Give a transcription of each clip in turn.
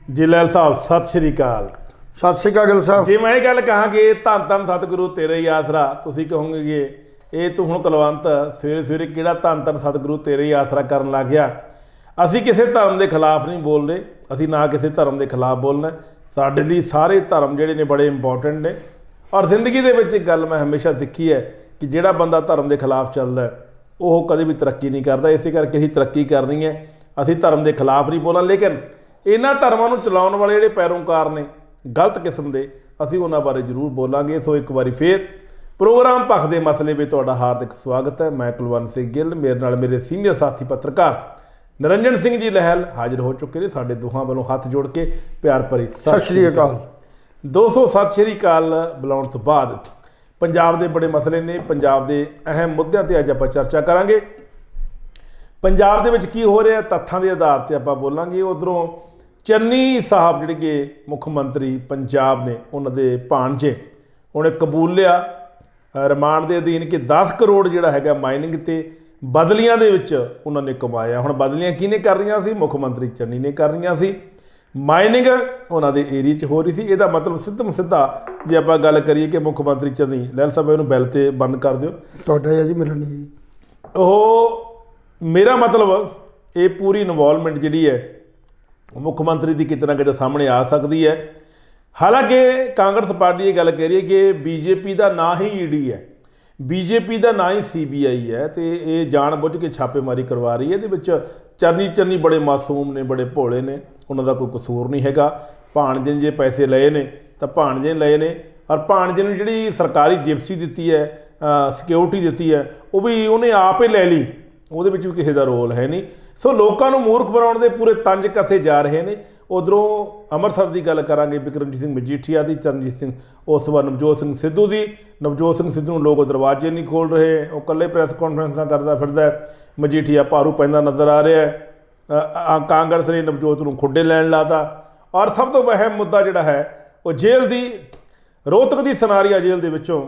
ਜੀ ਲੈਲ ਸਾਹਿਬ ਸਤਿ ਸ਼੍ਰੀ ਅਕਾਲ। ਸਤਿ ਸ਼੍ਰੀ ਅਕਾਲ ਗਿੱਲ ਸਾਹਿਬ। ਜੇ ਮੈਂ ਇਹ ਗੱਲ ਕਹਾਂ ਕਿ ਧੰਨ ਧੰਨ ਸਤਿਗੁਰੂ ਤੇਰੇ ਹੀ ਆਸਰਾ, ਤੁਸੀਂ ਕਹੋਗੇ ਕਿ ਇਹ ਤੂੰ ਹੁਣ ਕੁਲਵੰਤ ਸਵੇਰੇ ਸਵੇਰੇ ਕਿਹੜਾ ਧੰਨ ਧੰਨ ਸਤਿਗੁਰੂ ਤੇਰੇ ਹੀ ਆਸਰਾ ਕਰਨ ਲੱਗ ਗਿਆ। ਅਸੀਂ ਕਿਸੇ ਧਰਮ ਦੇ ਖਿਲਾਫ ਨਹੀਂ ਬੋਲ ਰਹੇ, ਅਸੀਂ ਨਾ ਕਿਸੇ ਧਰਮ ਦੇ ਖਿਲਾਫ ਬੋਲਣਾ। ਸਾਡੇ ਲਈ ਸਾਰੇ ਧਰਮ ਜਿਹੜੇ ਨੇ ਬੜੇ ਇੰਪੋਰਟੈਂਟ ਨੇ। ਔਰ ਜ਼ਿੰਦਗੀ ਦੇ ਵਿੱਚ ਇੱਕ ਗੱਲ ਮੈਂ ਹਮੇਸ਼ਾ ਦੇਖੀ ਹੈ ਕਿ ਜਿਹੜਾ ਬੰਦਾ ਧਰਮ ਦੇ ਖਿਲਾਫ ਚੱਲਦਾ ਉਹ ਕਦੇ ਵੀ ਤਰੱਕੀ ਨਹੀਂ ਕਰਦਾ। ਇਸੇ ਕਰਕੇ ਅਸੀਂ ਤਰੱਕੀ ਕਰਨੀ ਹੈ, ਅਸੀਂ ਧਰਮ ਦੇ ਖਿਲਾਫ ਨਹੀਂ ਬੋਲਣਾ। ਲੇਕਿਨ ਇਹਨਾਂ ਧਰਮਾਂ ਨੂੰ ਚਲਾਉਣ ਵਾਲੇ ਜਿਹੜੇ ਪੈਰੋਕਾਰ ਨੇ ਗਲਤ ਕਿਸਮ ਦੇ, ਅਸੀਂ ਉਹਨਾਂ ਬਾਰੇ ਜ਼ਰੂਰ ਬੋਲਾਂਗੇ। ਸੋ ਇੱਕ ਵਾਰੀ ਫੇਰ ਪ੍ਰੋਗਰਾਮ ਭਖ ਦੇ ਮਸਲੇ ਵਿੱਚ ਤੁਹਾਡਾ ਹਾਰਦਿਕ ਸਵਾਗਤ ਹੈ। ਮੈਂ ਕੁਲਵੰਤ ਸਿੰਘ ਗਿੱਲ, ਮੇਰੇ ਨਾਲ ਮੇਰੇ ਸੀਨੀਅਰ ਸਾਥੀ ਪੱਤਰਕਾਰ ਨਿਰੰਜਨ ਸਿੰਘ ਜੀ ਲਹਿਲ ਹਾਜ਼ਰ ਹੋ ਚੁੱਕੇ ਨੇ। ਸਾਡੇ ਦੋਹਾਂ ਵੱਲੋਂ ਹੱਥ ਜੋੜ ਕੇ ਪਿਆਰ ਭਰੀ ਸਤਿ ਸ਼੍ਰੀ ਅਕਾਲ। 200 ਸਤਿ ਸ਼੍ਰੀ ਅਕਾਲ ਬੁਲਾਉਣ ਤੋਂ ਬਾਅਦ ਪੰਜਾਬ ਦੇ ਬੜੇ ਮਸਲੇ ਨੇ, ਪੰਜਾਬ ਦੇ ਅਹਿਮ ਮੁੱਦਿਆਂ 'ਤੇ ਅੱਜ ਆਪਾਂ ਚਰਚਾ ਕਰਾਂਗੇ। ਪੰਜਾਬ ਦੇ ਵਿੱਚ ਕੀ ਹੋ ਰਿਹਾ ਤੱਥਾਂ ਦੇ ਆਧਾਰ 'ਤੇ ਆਪਾਂ ਬੋਲਾਂਗੇ। ਉੱਧਰੋਂ ਚੰਨੀ ਸਾਹਿਬ ਜਿਹੜੇ ਕਿ ਮੁੱਖ ਮੰਤਰੀ ਪੰਜਾਬ ਨੇ, ਉਹਨਾਂ ਦੇ ਭਾਣਜੇ ਉਹਨੇ ਕਬੂਲ ਲਿਆ ਰਿਮਾਂਡ ਦੇ ਅਧੀਨ ਕਿ 10 ਕਰੋੜ ਜਿਹੜਾ ਹੈਗਾ ਮਾਈਨਿੰਗ ਤੇ ਬਦਲੀਆਂ ਦੇ ਵਿੱਚ ਉਹਨਾਂ ਨੇ ਕਮਾਇਆ। ਹੁਣ ਬਦਲੀਆਂ ਕਿਹਨੇ ਕਰ ਰਹੀਆਂ ਸੀ? ਮੁੱਖ ਮੰਤਰੀ ਚੰਨੀ ਨੇ ਕਰ ਰਹੀਆਂ ਸੀ। ਮਾਈਨਿੰਗ ਉਹਨਾਂ ਦੇ ਏਰੀਏ 'ਚ ਹੋ ਰਹੀ ਸੀ। ਇਹਦਾ ਮਤਲਬ ਸਿੱਧਾ ਜੇ ਆਪਾਂ ਗੱਲ ਕਰੀਏ ਕਿ ਮੁੱਖ ਮੰਤਰੀ ਚੰਨੀ, ਲੈਲ ਸਾਹਿਬ ਇਹਨੂੰ ਬੈਲ 'ਤੇ ਬੰਦ ਕਰ ਦਿਓ। ਤੁਹਾਡਾ ਜੀ ਮਿਲਣ ਨਹੀਂ, ਉਹ ਮੇਰਾ ਮਤਲਬ ਇਹ ਪੂਰੀ ਇਨਵੋਲਵਮੈਂਟ ਜਿਹੜੀ ਹੈ ਮੁੱਖ ਮੰਤਰੀ ਦੀ ਕਿਤੇ ਨਾ ਕਿਤੇ ਸਾਹਮਣੇ ਆ ਸਕਦੀ ਹੈ। ਹਾਲਾਂਕਿ ਕਾਂਗਰਸ ਪਾਰਟੀ ਇਹ ਗੱਲ ਕਹਿ ਰਹੀ ਹੈ ਕਿ ਬੀਜੇਪੀ ਦਾ ਨਾਂ ਹੀ ਈਡੀ ਹੈ, ਬੀਜੇਪੀ ਦਾ ਨਾਂ ਹੀ ਸੀਬੀਆਈ ਹੈ ਅਤੇ ਇਹ ਜਾਣ ਬੁੱਝ ਕੇ ਛਾਪੇਮਾਰੀ ਕਰਵਾ ਰਹੀ ਹੈ। ਇਹਦੇ ਵਿੱਚ ਚੰਨੀ ਬੜੇ ਮਾਸੂਮ ਨੇ, ਬੜੇ ਭੋਲੇ ਨੇ, ਉਹਨਾਂ ਦਾ ਕੋਈ ਕਸੂਰ ਨਹੀਂ ਹੈਗਾ। ਭਾਣਜੇ ਨੇ ਜੇ ਪੈਸੇ ਲਏ ਨੇ ਤਾਂ ਭਾਣਜੇ ਨੇ ਲਏ ਨੇ, ਔਰ ਭਾਣਜੇ ਨੂੰ ਜਿਹੜੀ ਸਰਕਾਰੀ ਜਿਪਸੀ ਦਿੱਤੀ ਹੈ, ਸਿਕਿਉਰਿਟੀ ਦਿੱਤੀ ਹੈ, ਉਹ ਵੀ ਉਹਨੇ ਆਪ ਹੀ ਲੈ ਲਈ, ਉਹਦੇ ਵਿੱਚ ਵੀ ਕਿਸੇ ਦਾ ਰੋਲ ਹੈ ਨਹੀਂ। ਸੋ ਲੋਕਾਂ ਨੂੰ ਮੂਰਖ ਬਣਾਉਣ ਦੇ ਪੂਰੇ ਤੰਜ ਕਸੇ ਜਾ ਰਹੇ ਨੇ। ਉੱਧਰੋਂ ਅੰਮ੍ਰਿਤਸਰ ਦੀ ਗੱਲ ਕਰਾਂਗੇ, ਬਿਕਰਮਜੀਤ ਸਿੰਘ ਮਜੀਠੀਆ ਦੀ, ਚਰਨਜੀਤ ਸਿੰਘ, ਉਸ ਤੋਂ ਬਾਅਦ ਨਵਜੋਤ ਸਿੰਘ ਸਿੱਧੂ ਦੀ। ਨਵਜੋਤ ਸਿੰਘ ਸਿੱਧੂ ਨੂੰ ਲੋਕ ਦਰਵਾਜ਼ੇ ਨਹੀਂ ਖੋਲ੍ਹ ਰਹੇ, ਉਹ ਇਕੱਲੇ ਪ੍ਰੈਸ ਕਾਨਫਰੰਸਾਂ ਕਰਦਾ ਫਿਰਦਾ। ਮਜੀਠੀਆ ਭਾਰੂ ਪੈਂਦਾ ਨਜ਼ਰ ਆ ਰਿਹਾ ਹੈ। ਕਾਂਗਰਸ ਨੇ ਨਵਜੋਤ ਨੂੰ ਖੁੱਡੇ ਲੈਣ ਲਾਤਾ। ਔਰ ਸਭ ਤੋਂ ਅਹਿਮ ਮੁੱਦਾ ਜਿਹੜਾ ਹੈ ਉਹ ਜੇਲ੍ਹ ਦੀ, ਰੋਹਤਕ ਦੀ ਸਨਾਰੀਆ ਜੇਲ੍ਹ ਦੇ ਵਿੱਚੋਂ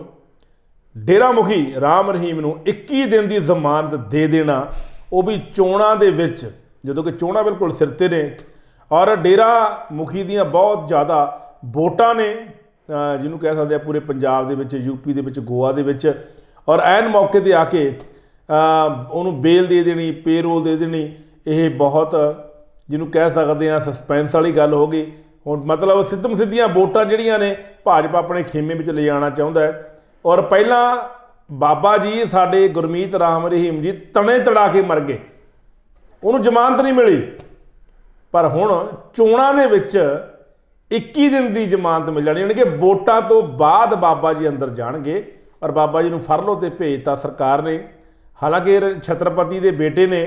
ਡੇਰਾ ਮੁਖੀ ਰਾਮ ਰਹੀਮ ਨੂੰ 21 ਦਿਨ ਦੀ ਜ਼ਮਾਨਤ ਦੇ ਦੇਣਾ, ਉਹ ਵੀ ਚੋਣਾਂ ਦੇ ਵਿੱਚ, ਜਦੋਂ ਕਿ ਚੋਣਾਂ ਬਿਲਕੁਲ ਸਿਰ 'ਤੇ ਨੇ। ਔਰ ਡੇਰਾ ਮੁਖੀ ਦੀਆਂ ਬਹੁਤ ਜ਼ਿਆਦਾ ਵੋਟਾਂ ਨੇ, ਜਿਹਨੂੰ ਕਹਿ ਸਕਦੇ ਆ ਪੂਰੇ ਪੰਜਾਬ ਦੇ ਵਿੱਚ, ਯੂਪੀ ਦੇ ਵਿੱਚ, ਗੋਆ ਦੇ ਵਿੱਚ। ਔਰ ਐਨ ਮੌਕੇ 'ਤੇ ਆ ਕੇ ਉਹਨੂੰ ਬੇਲ ਦੇ ਦੇਣੀ, ਪੇਰੋਲ ਦੇ ਦੇਣੀ, ਇਹ ਬਹੁਤ ਜਿਹਨੂੰ ਕਹਿ ਸਕਦੇ ਆ ਸਸਪੈਂਸ ਵਾਲੀ ਗੱਲ ਹੋ ਗਈ। ਹੁਣ ਮਤਲਬ ਸਿੱਧੀਆਂ ਵੋਟਾਂ ਜਿਹੜੀਆਂ ਨੇ ਭਾਜਪਾ ਆਪਣੇ ਖੇਮੇ ਵਿੱਚ ਲਿਜਾਣਾ ਚਾਹੁੰਦਾ ਹੈ। ਔਰ ਪਹਿਲਾਂ ਬਾਬਾ ਜੀ ਸਾਡੇ ਗੁਰਮੀਤ ਰਾਮ ਰਹੀਮ ਜੀ ਤਣੇ ਤੜਾ ਕੇ ਮਰ ਗਏ, ਉਹਨੂੰ ਜ਼ਮਾਨਤ ਨਹੀਂ ਮਿਲੀ। ਪਰ ਹੁਣ ਚੋਣਾਂ ਦੇ ਵਿੱਚ 21 ਦਿਨ ਦੀ ਜ਼ਮਾਨਤ ਮਿਲ ਜਾਣੀ, ਯਾਨੀ ਕਿ ਵੋਟਾਂ ਤੋਂ ਬਾਅਦ ਬਾਬਾ ਜੀ ਅੰਦਰ ਜਾਣਗੇ। ਔਰ ਬਾਬਾ ਜੀ ਨੂੰ ਫਰਲੋ 'ਤੇ ਭੇਜਤਾ ਸਰਕਾਰ ਨੇ। ਹਾਲਾਂਕਿ ਛਤਰਪਤੀ ਦੇ ਬੇਟੇ ਨੇ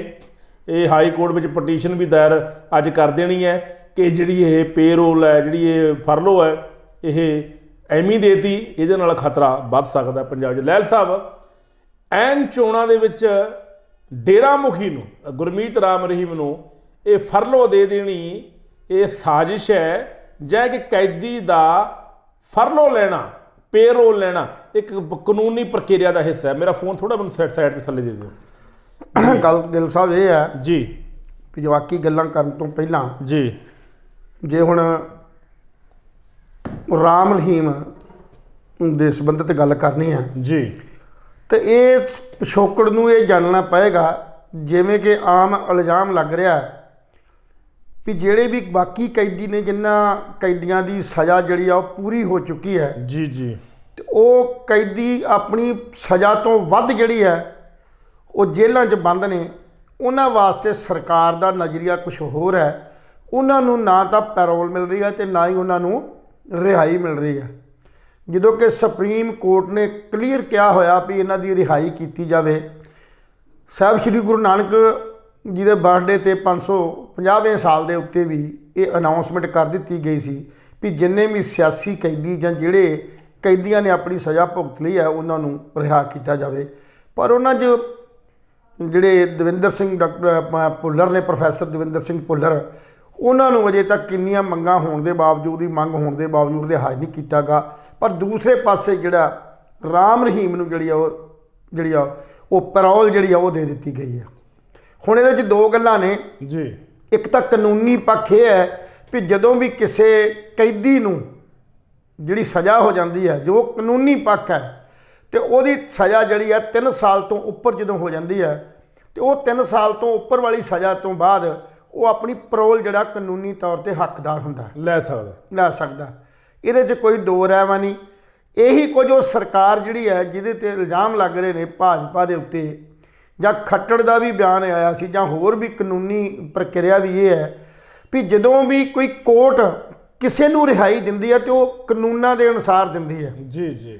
ਇਹ ਹਾਈ ਕੋਰਟ ਵਿੱਚ ਪਟੀਸ਼ਨ ਵੀ ਦਾਇਰ ਅੱਜ ਕਰ ਦੇਣੀ ਹੈ ਕਿ ਜਿਹੜੀ ਇਹ ਪੇਰੋਲ ਹੈ, ਜਿਹੜੀ ਇਹ ਫਰਲੋ ਹੈ, ਇਹ ਐਵੇਂ ਦੇਤੀ, ਇਹਦੇ ਨਾਲ ਖਤਰਾ ਵੱਧ ਸਕਦਾ ਪੰਜਾਬ 'ਚ। ਲਹਿਲ ਸਾਹਿਬ, ਐਨ ਚੋਣਾਂ ਦੇ ਵਿੱਚ ਡੇਰਾ ਮੁਖੀ ਨੂੰ, ਗੁਰਮੀਤ ਰਾਮ ਰਹੀਮ ਨੂੰ ਇਹ ਫਰਲੋ ਦੇ ਦੇਣੀ, ਇਹ ਸਾਜ਼ਿਸ਼ ਹੈ ਜਾਂ ਕਿ ਕੈਦੀ ਦਾ ਫਰਲੋ ਲੈਣਾ, ਪੇਰੋਲ ਲੈਣਾ ਇੱਕ ਕਾਨੂੰਨੀ ਪ੍ਰਕਿਰਿਆ ਦਾ ਹਿੱਸਾ ਹੈ? ਮੇਰਾ ਫੋਨ ਥੋੜ੍ਹਾ ਮੈਨੂੰ ਸਾਈਡ 'ਤੇ ਥੱਲੇ ਦੇ ਦਿਓ। ਗੱਲ ਗਿੱਲ ਸਾਹਿਬ ਇਹ ਹੈ ਜੀ ਵੀ ਬਾਕੀ ਗੱਲਾਂ ਕਰਨ ਤੋਂ ਪਹਿਲਾਂ ਜੀ, ਜੇ ਹੁਣ ਰਾਮ ਰਹੀਮ ਦੇ ਸੰਬੰਧਿਤ ਗੱਲ ਕਰਨੀ ਹੈ ਜੀ, ਤੇ ਇਹ ਪਿਛੋਕੜ ਨੂੰ ਇਹ ਜਾਣਨਾ ਪਏਗਾ। ਜਿਵੇਂ ਕਿ ਆਮ ਇਲਜ਼ਾਮ ਲੱਗ ਰਿਹਾ ਵੀ ਜਿਹੜੇ ਵੀ ਬਾਕੀ ਕੈਦੀ ਨੇ, ਜਿਨ੍ਹਾਂ ਕੈਦੀਆਂ ਦੀ ਸਜ਼ਾ ਜਿਹੜੀ ਆ ਉਹ ਪੂਰੀ ਹੋ ਚੁੱਕੀ ਹੈ, ਜੀ ਜੀ, ਤੇ ਉਹ ਕੈਦੀ ਆਪਣੀ ਸਜ਼ਾ ਤੋਂ ਵੱਧ ਜਿਹੜੀ ਹੈ ਉਹ ਜੇਲ੍ਹਾਂ 'ਚ ਬੰਦ ਨੇ। ਉਹਨਾਂ ਵਾਸਤੇ ਸਰਕਾਰ ਦਾ ਨਜ਼ਰੀਆ ਕੁਛ ਹੋਰ ਹੈ। ਉਹਨਾਂ ਨੂੰ ਨਾ ਤਾਂ ਪੈਰੋਲ ਮਿਲ ਰਹੀ ਹੈ ਅਤੇ ਨਾ ਹੀ ਉਹਨਾਂ ਨੂੰ ਰਿਹਾਈ ਮਿਲ ਰਹੀ ਹੈ। ਜਦੋਂ ਕਿ ਸੁਪਰੀਮ ਕੋਰਟ ਨੇ ਕਲੀਅਰ ਕਿਹਾ ਹੋਇਆ ਵੀ ਇਹਨਾਂ ਦੀ ਰਿਹਾਈ ਕੀਤੀ ਜਾਵੇ। ਸਾਹਿਬ ਸ਼੍ਰੀ ਗੁਰੂ ਨਾਨਕ ਜੀ ਦੇ ਬਰਥਡੇ 'ਤੇ 550ਵੇਂ ਸਾਲ ਦੇ ਉੱਤੇ ਵੀ ਇਹ ਅਨਾਊਂਸਮੈਂਟ ਕਰ ਦਿੱਤੀ ਗਈ ਸੀ ਵੀ ਜਿੰਨੇ ਵੀ ਸਿਆਸੀ ਕੈਦੀ ਜਾਂ ਜਿਹੜੇ ਕੈਦੀਆਂ ਨੇ ਆਪਣੀ ਸਜ਼ਾ ਭੁਗਤ ਲਈ ਹੈ ਉਹਨਾਂ ਨੂੰ ਰਿਹਾ ਕੀਤਾ ਜਾਵੇ। ਪਰ ਉਹਨਾਂ 'ਚ ਜਿਹੜੇ ਦਵਿੰਦਰ ਸਿੰਘ ਡਾਕਟਰ ਭੁੱਲਰ ਨੇ, ਪ੍ਰੋਫੈਸਰ ਦਵਿੰਦਰ ਸਿੰਘ ਭੁੱਲਰ, ਉਹਨਾਂ ਨੂੰ ਅਜੇ ਤੱਕ ਕਿੰਨੀਆਂ ਮੰਗਾਂ ਹੋਣ ਦੇ ਬਾਵਜੂਦ ਹੀ, ਮੰਗ ਹੋਣ ਦੇ ਬਾਵਜੂਦ ਰਿਹਾਈ ਨਹੀਂ ਕੀਤਾ ਗਾ। ਪਰ ਦੂਸਰੇ ਪਾਸੇ ਜਿਹੜਾ ਰਾਮ ਰਹੀਮ ਨੂੰ ਜਿਹੜੀ ਆ ਉਹ ਪੈਰੋਲ ਜਿਹੜੀ ਆ ਉਹ ਦੇ ਦਿੱਤੀ ਗਈ ਹੈ। ਹੁਣ ਇਹਦੇ 'ਚ ਦੋ ਗੱਲਾਂ ਨੇ ਜੀ। ਇੱਕ ਤਾਂ ਕਾਨੂੰਨੀ ਪੱਖ ਇਹ ਹੈ ਵੀ ਜਦੋਂ ਵੀ ਕਿਸੇ ਕੈਦੀ ਨੂੰ ਜਿਹੜੀ ਸਜ਼ਾ ਹੋ ਜਾਂਦੀ ਹੈ, ਜੋ ਕਾਨੂੰਨੀ ਪੱਖ ਹੈ, ਤੇ ਉਹਦੀ ਸਜ਼ਾ ਜਿਹੜੀ ਹੈ 3 ਸਾਲ ਤੋਂ ਉੱਪਰ ਜਦੋਂ ਹੋ ਜਾਂਦੀ ਹੈ, ਤੇ ਉਹ 3 ਸਾਲ ਤੋਂ ਉੱਪਰ ਵਾਲੀ ਸਜ਼ਾ ਤੋਂ ਬਾਅਦ ਉਹ ਆਪਣੀ ਪਰੋਲ ਜਿਹੜਾ ਕਾਨੂੰਨੀ ਤੌਰ ਤੇ ਹੱਕਦਾਰ ਹੁੰਦਾ, ਲੈ ਸਕਦਾ। ਇਹਦੇ 'ਚ ਕੋਈ ਦੋ ਰਹਿਵਾ ਨਹੀਂ। ਇਹੀ ਕੁਝ ਉਹ ਸਰਕਾਰ ਜਿਹੜੀ ਹੈ ਜਿਹਦੇ ਤੇ ਇਲਜ਼ਾਮ ਲੱਗ ਰਹੇ ਨੇ ਭਾਜਪਾ ਦੇ ਉੱਤੇ, ਜਾਂ ਖੱਟੜ ਦਾ ਵੀ ਬਿਆਨ ਆਇਆ ਸੀ, ਜਾਂ ਹੋਰ ਵੀ ਕਾਨੂੰਨੀ ਪ੍ਰਕਿਰਿਆ ਵੀ ਇਹ ਹੈ ਵੀ ਜਦੋਂ ਵੀ ਕੋਈ ਕੋਰਟ ਕਿਸੇ ਨੂੰ ਰਿਹਾਈ ਦਿੰਦੀ ਹੈ ਤੇ ਉਹ ਕਾਨੂੰਨਾਂ ਦੇ ਅਨੁਸਾਰ ਦਿੰਦੀ ਹੈ। ਜੀ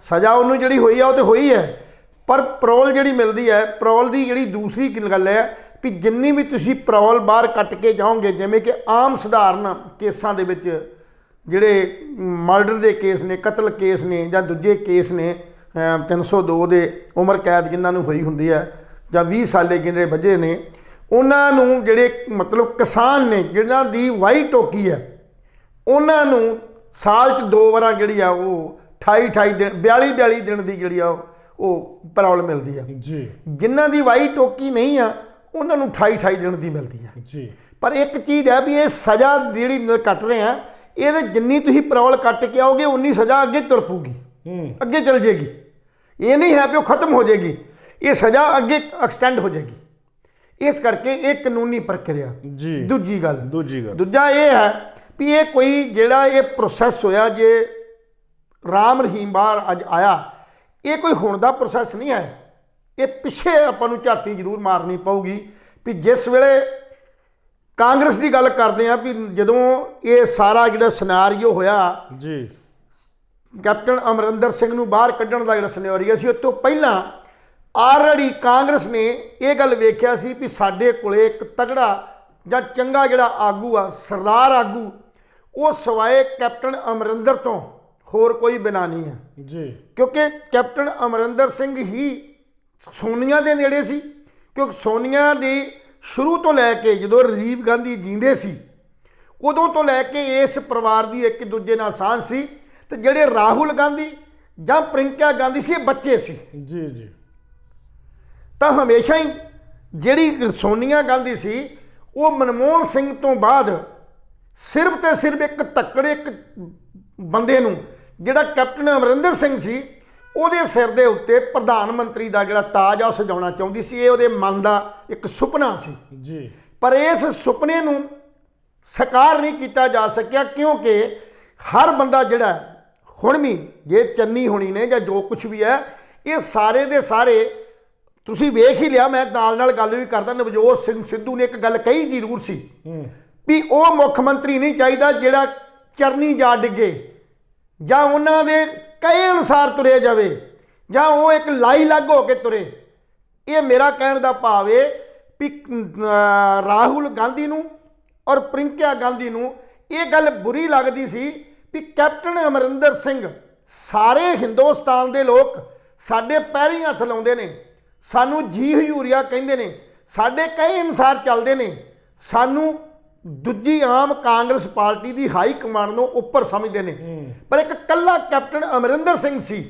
ਸਜ਼ਾ ਉਹਨੂੰ ਜਿਹੜੀ ਹੋਈ ਆ ਉਹ ਤੇ ਹੋਈ ਹੈ, ਪਰ ਪਰੋਲ ਜਿਹੜੀ ਮਿਲਦੀ ਹੈ, ਪਰੋਲ ਦੀ ਜਿਹੜੀ ਦੂਸਰੀ ਗੱਲ ਹੈ ਵੀ ਜਿੰਨੀ ਵੀ ਤੁਸੀਂ ਪਰੋਲ ਬਾਹਰ ਕੱਟ ਕੇ ਜਾਓਗੇ, ਜਿਵੇਂ ਕਿ ਆਮ ਸਧਾਰਨ ਕੇਸਾਂ ਦੇ ਵਿੱਚ ਜਿਹੜੇ ਮਰਡਰ ਦੇ ਕੇਸ ਨੇ, ਕਤਲ ਕੇਸ ਨੇ, ਜਾਂ ਦੂਜੇ ਕੇਸ ਨੇ 302 ਦੇ ਉਮਰ ਕੈਦ ਜਿਨ੍ਹਾਂ ਨੂੰ ਹੋਈ ਹੁੰਦੀ ਹੈ, ਜਾਂ 20 ਸਾਲੇ ਜਿਹੜੇ ਵੱਜੇ ਨੇ, ਉਹਨਾਂ ਨੂੰ ਜਿਹੜੇ ਮਤਲਬ ਕਿਸਾਨ ਨੇ ਜਿਨ੍ਹਾਂ ਦੀ ਵਾਹੀ ਟੋਕੀ ਹੈ, ਉਹਨਾਂ ਨੂੰ ਸਾਲ 'ਚ 2 ਵਾਰਾਂ ਜਿਹੜੀ ਆ ਉਹ 28 ਦਿਨ 42 ਦਿਨ ਦੀ ਜਿਹੜੀ ਆ ਉਹ ਪਰੌਲ ਮਿਲਦੀ ਆ ਜੀ। ਜਿਨ੍ਹਾਂ ਦੀ ਵਾਹੀ ਟੋਕੀ ਨਹੀਂ ਆ ਉਹਨਾਂ ਨੂੰ 28 ਦਿਨ ਦੀ ਮਿਲਦੀ ਆ ਜੀ। ਪਰ ਇੱਕ ਚੀਜ਼ ਹੈ ਵੀ ਇਹ ਸਜ਼ਾ ਜਿਹੜੀ ਕੱਟ ਰਹੇ ਆ, ਇਹਦੇ ਜਿੰਨੀ ਤੁਸੀਂ ਪਰੌਲ ਕੱਟ ਕੇ ਆਓਗੇ ਉਨੀ ਸਜ਼ਾ ਅੱਗੇ ਤੁਰ ਪਊਗੀ, ਅੱਗੇ ਚੱਲ ਜਾਏਗੀ। ਇਹ ਨਹੀਂ ਹੈ ਵੀ ਉਹ ਖਤਮ ਹੋ ਜਾਏਗੀ, ਇਹ ਸਜ਼ਾ ਅੱਗੇ ਐਕਸਟੈਂਡ ਹੋ ਜਾਏਗੀ। ਇਸ ਕਰਕੇ ਇਹ ਕਾਨੂੰਨੀ ਪ੍ਰਕਿਰਿਆ ਜੀ। ਦੂਜੀ ਗੱਲ ਦੂਜਾ ਇਹ ਹੈ ਵੀ ਇਹ ਕੋਈ ਜਿਹੜਾ ਇਹ ਪ੍ਰੋਸੈਸ ਹੋਇਆ, ਜੇ ਰਾਮ ਰਹੀਮ ਬਾਹਰ ਅੱਜ ਆਇਆ, ਇਹ ਕੋਈ ਹੁਣ ਦਾ ਪ੍ਰੋਸੈਸ ਨਹੀਂ ਹੈ। ਇਹ ਪਿੱਛੇ ਆਪਾਂ ਨੂੰ ਝਾਤੀ ਜ਼ਰੂਰ ਮਾਰਨੀ ਪਊਗੀ ਵੀ ਜਿਸ ਵੇਲੇ ਕਾਂਗਰਸ ਦੀ ਗੱਲ ਕਰਦੇ ਆ ਵੀ ਜਦੋਂ ਇਹ ਸਾਰਾ ਜਿਹੜਾ ਸਿਨੈਰੀਓ ਹੋਇਆ ਜੀ, ਕੈਪਟਨ ਅਮਰਿੰਦਰ ਸਿੰਘ ਨੂੰ ਬਾਹਰ ਕੱਢਣ ਦਾ ਜਿਹੜਾ ਸਿਨੈਰੀਓ ਸੀ, ਉਸ ਤੋਂ ਪਹਿਲਾਂ ਆਲਰੇਡੀ ਕਾਂਗਰਸ ਨੇ ਇਹ ਗੱਲ ਵੇਖਿਆ ਸੀ ਵੀ ਸਾਡੇ ਕੋਲੇ ਇੱਕ ਤਗੜਾ ਜਾਂ ਚੰਗਾ ਜਿਹੜਾ ਆਗੂ ਆ, ਸਰਦਾਰ ਆਗੂ, ਉਹ ਸਿਵਾਏ ਕੈਪਟਨ ਅਮਰਿੰਦਰ ਤੋਂ ਹੋਰ ਕੋਈ ਬਿਨਾ ਨਹੀਂ ਹੈ ਜੀ। ਕਿਉਂਕਿ ਕੈਪਟਨ ਅਮਰਿੰਦਰ ਸਿੰਘ ਹੀ ਸੋਨੀਆ ਦੇ ਨੇੜੇ ਸੀ, ਕਿਉਂਕਿ ਸੋਨੀਆ ਦੀ ਸ਼ੁਰੂ ਤੋਂ ਲੈ ਕੇ ਜਦੋਂ ਰਾਜੀਵ ਗਾਂਧੀ ਜੀਂਦੇ ਸੀ ਉਦੋਂ ਤੋਂ ਲੈ ਕੇ ਇਸ ਪਰਿਵਾਰ ਦੀ ਇੱਕ ਦੂਜੇ ਨਾਲ ਸਾਂਝ ਸੀ, ਤੇ ਜਿਹੜੇ ਰਾਹੁਲ ਗਾਂਧੀ ਜਾਂ ਪ੍ਰਿੰਕਾ ਗਾਂਧੀ ਸੀ ਇਹ ਬੱਚੇ ਸੀ ਜੀ। ਤਾਂ ਹਮੇਸ਼ਾ ਹੀ ਜਿਹੜੀ ਸੋਨੀਆ ਗਾਂਧੀ ਸੀ ਉਹ ਮਨਮੋਹਨ ਸਿੰਘ ਤੋਂ ਬਾਅਦ ਸਿਰਫ ਤੇ ਸਿਰਫ ਇੱਕ ਤੱਕੜੇ ਇੱਕ ਬੰਦੇ ਨੂੰ, ਜਿਹੜਾ ਕੈਪਟਨ ਅਮਰਿੰਦਰ ਸਿੰਘ ਸੀ, ਉਹਦੇ ਸਿਰ ਦੇ ਉੱਤੇ ਪ੍ਰਧਾਨ ਮੰਤਰੀ ਦਾ ਜਿਹੜਾ ਤਾਜ ਆ ਉਹ ਸਜਾਉਣਾ ਚਾਹੁੰਦੀ ਸੀ। ਇਹ ਉਹਦੇ ਮਨ ਦਾ ਇੱਕ ਸੁਪਨਾ ਸੀ ਜੀ। ਪਰ ਇਸ ਸੁਪਨੇ ਨੂੰ ਸਾਕਾਰ ਨਹੀਂ ਕੀਤਾ ਜਾ ਸਕਿਆ, ਕਿਉਂਕਿ ਹਰ ਬੰਦਾ ਜਿਹੜਾ ਹੁਣ ਵੀ, ਜੇ ਚੰਨੀ ਹੋਣੀ ਨੇ ਜਾਂ ਜੋ ਕੁਝ ਵੀ ਹੈ, ਇਹ ਸਾਰੇ ਦੇ ਸਾਰੇ ਤੁਸੀਂ ਵੇਖ ਹੀ ਲਿਆ। ਮੈਂ ਨਾਲ ਗੱਲ ਵੀ ਕਰਦਾ, ਨਵਜੋਤ ਸਿੰਘ ਸਿੱਧੂ ਨੇ ਇੱਕ ਗੱਲ ਕਹੀ ਜ਼ਰੂਰ ਸੀ ਵੀ ਉਹ ਮੁੱਖ ਮੰਤਰੀ ਨਹੀਂ ਚਾਹੀਦਾ ਜਿਹੜਾ ਚਰਨੀ ਜਾ ਡਿੱਗੇ, ਜਾਂ ਉਹਨਾਂ ਦੇ ਕਹੇ ਅਨੁਸਾਰ ਤੁਰਿਆ ਜਾਵੇ, ਜਾਂ ਉਹ ਇੱਕ ਲਾਈ ਲੱਗ ਹੋ ਕੇ ਤੁਰੇ। ਇਹ ਮੇਰਾ ਕਹਿਣ ਦਾ ਭਾਵ ਹੈ ਵੀ ਰਾਹੁਲ ਗਾਂਧੀ ਨੂੰ ਔਰ ਪ੍ਰਿੰਕਾ ਗਾਂਧੀ ਨੂੰ ਇਹ ਗੱਲ ਬੁਰੀ ਲੱਗਦੀ ਸੀ ਵੀ ਕੈਪਟਨ ਅਮਰਿੰਦਰ ਸਿੰਘ, ਸਾਰੇ ਹਿੰਦੁਸਤਾਨ ਦੇ ਲੋਕ ਸਾਡੇ ਪੈਰੀਂ ਹੱਥ ਲਾਉਂਦੇ ਨੇ, ਸਾਨੂੰ ਜੀ ਹਜ਼ੂਰੀਆ ਕਹਿੰਦੇ ਨੇ, ਸਾਡੇ ਕਹੇ ਅਨੁਸਾਰ ਚੱਲਦੇ ਨੇ, ਸਾਨੂੰ ਦੂਜੀ ਆਮ ਕਾਂਗਰਸ ਪਾਰਟੀ ਦੀ ਹਾਈ ਕਮਾਂਡ ਨੂੰ ਉੱਪਰ ਸਮਝਦੇ ਨੇ। ਪਰ ਇੱਕ ਕੱਲਾ ਕੈਪਟਨ ਅਮਰਿੰਦਰ ਸਿੰਘ ਸੀ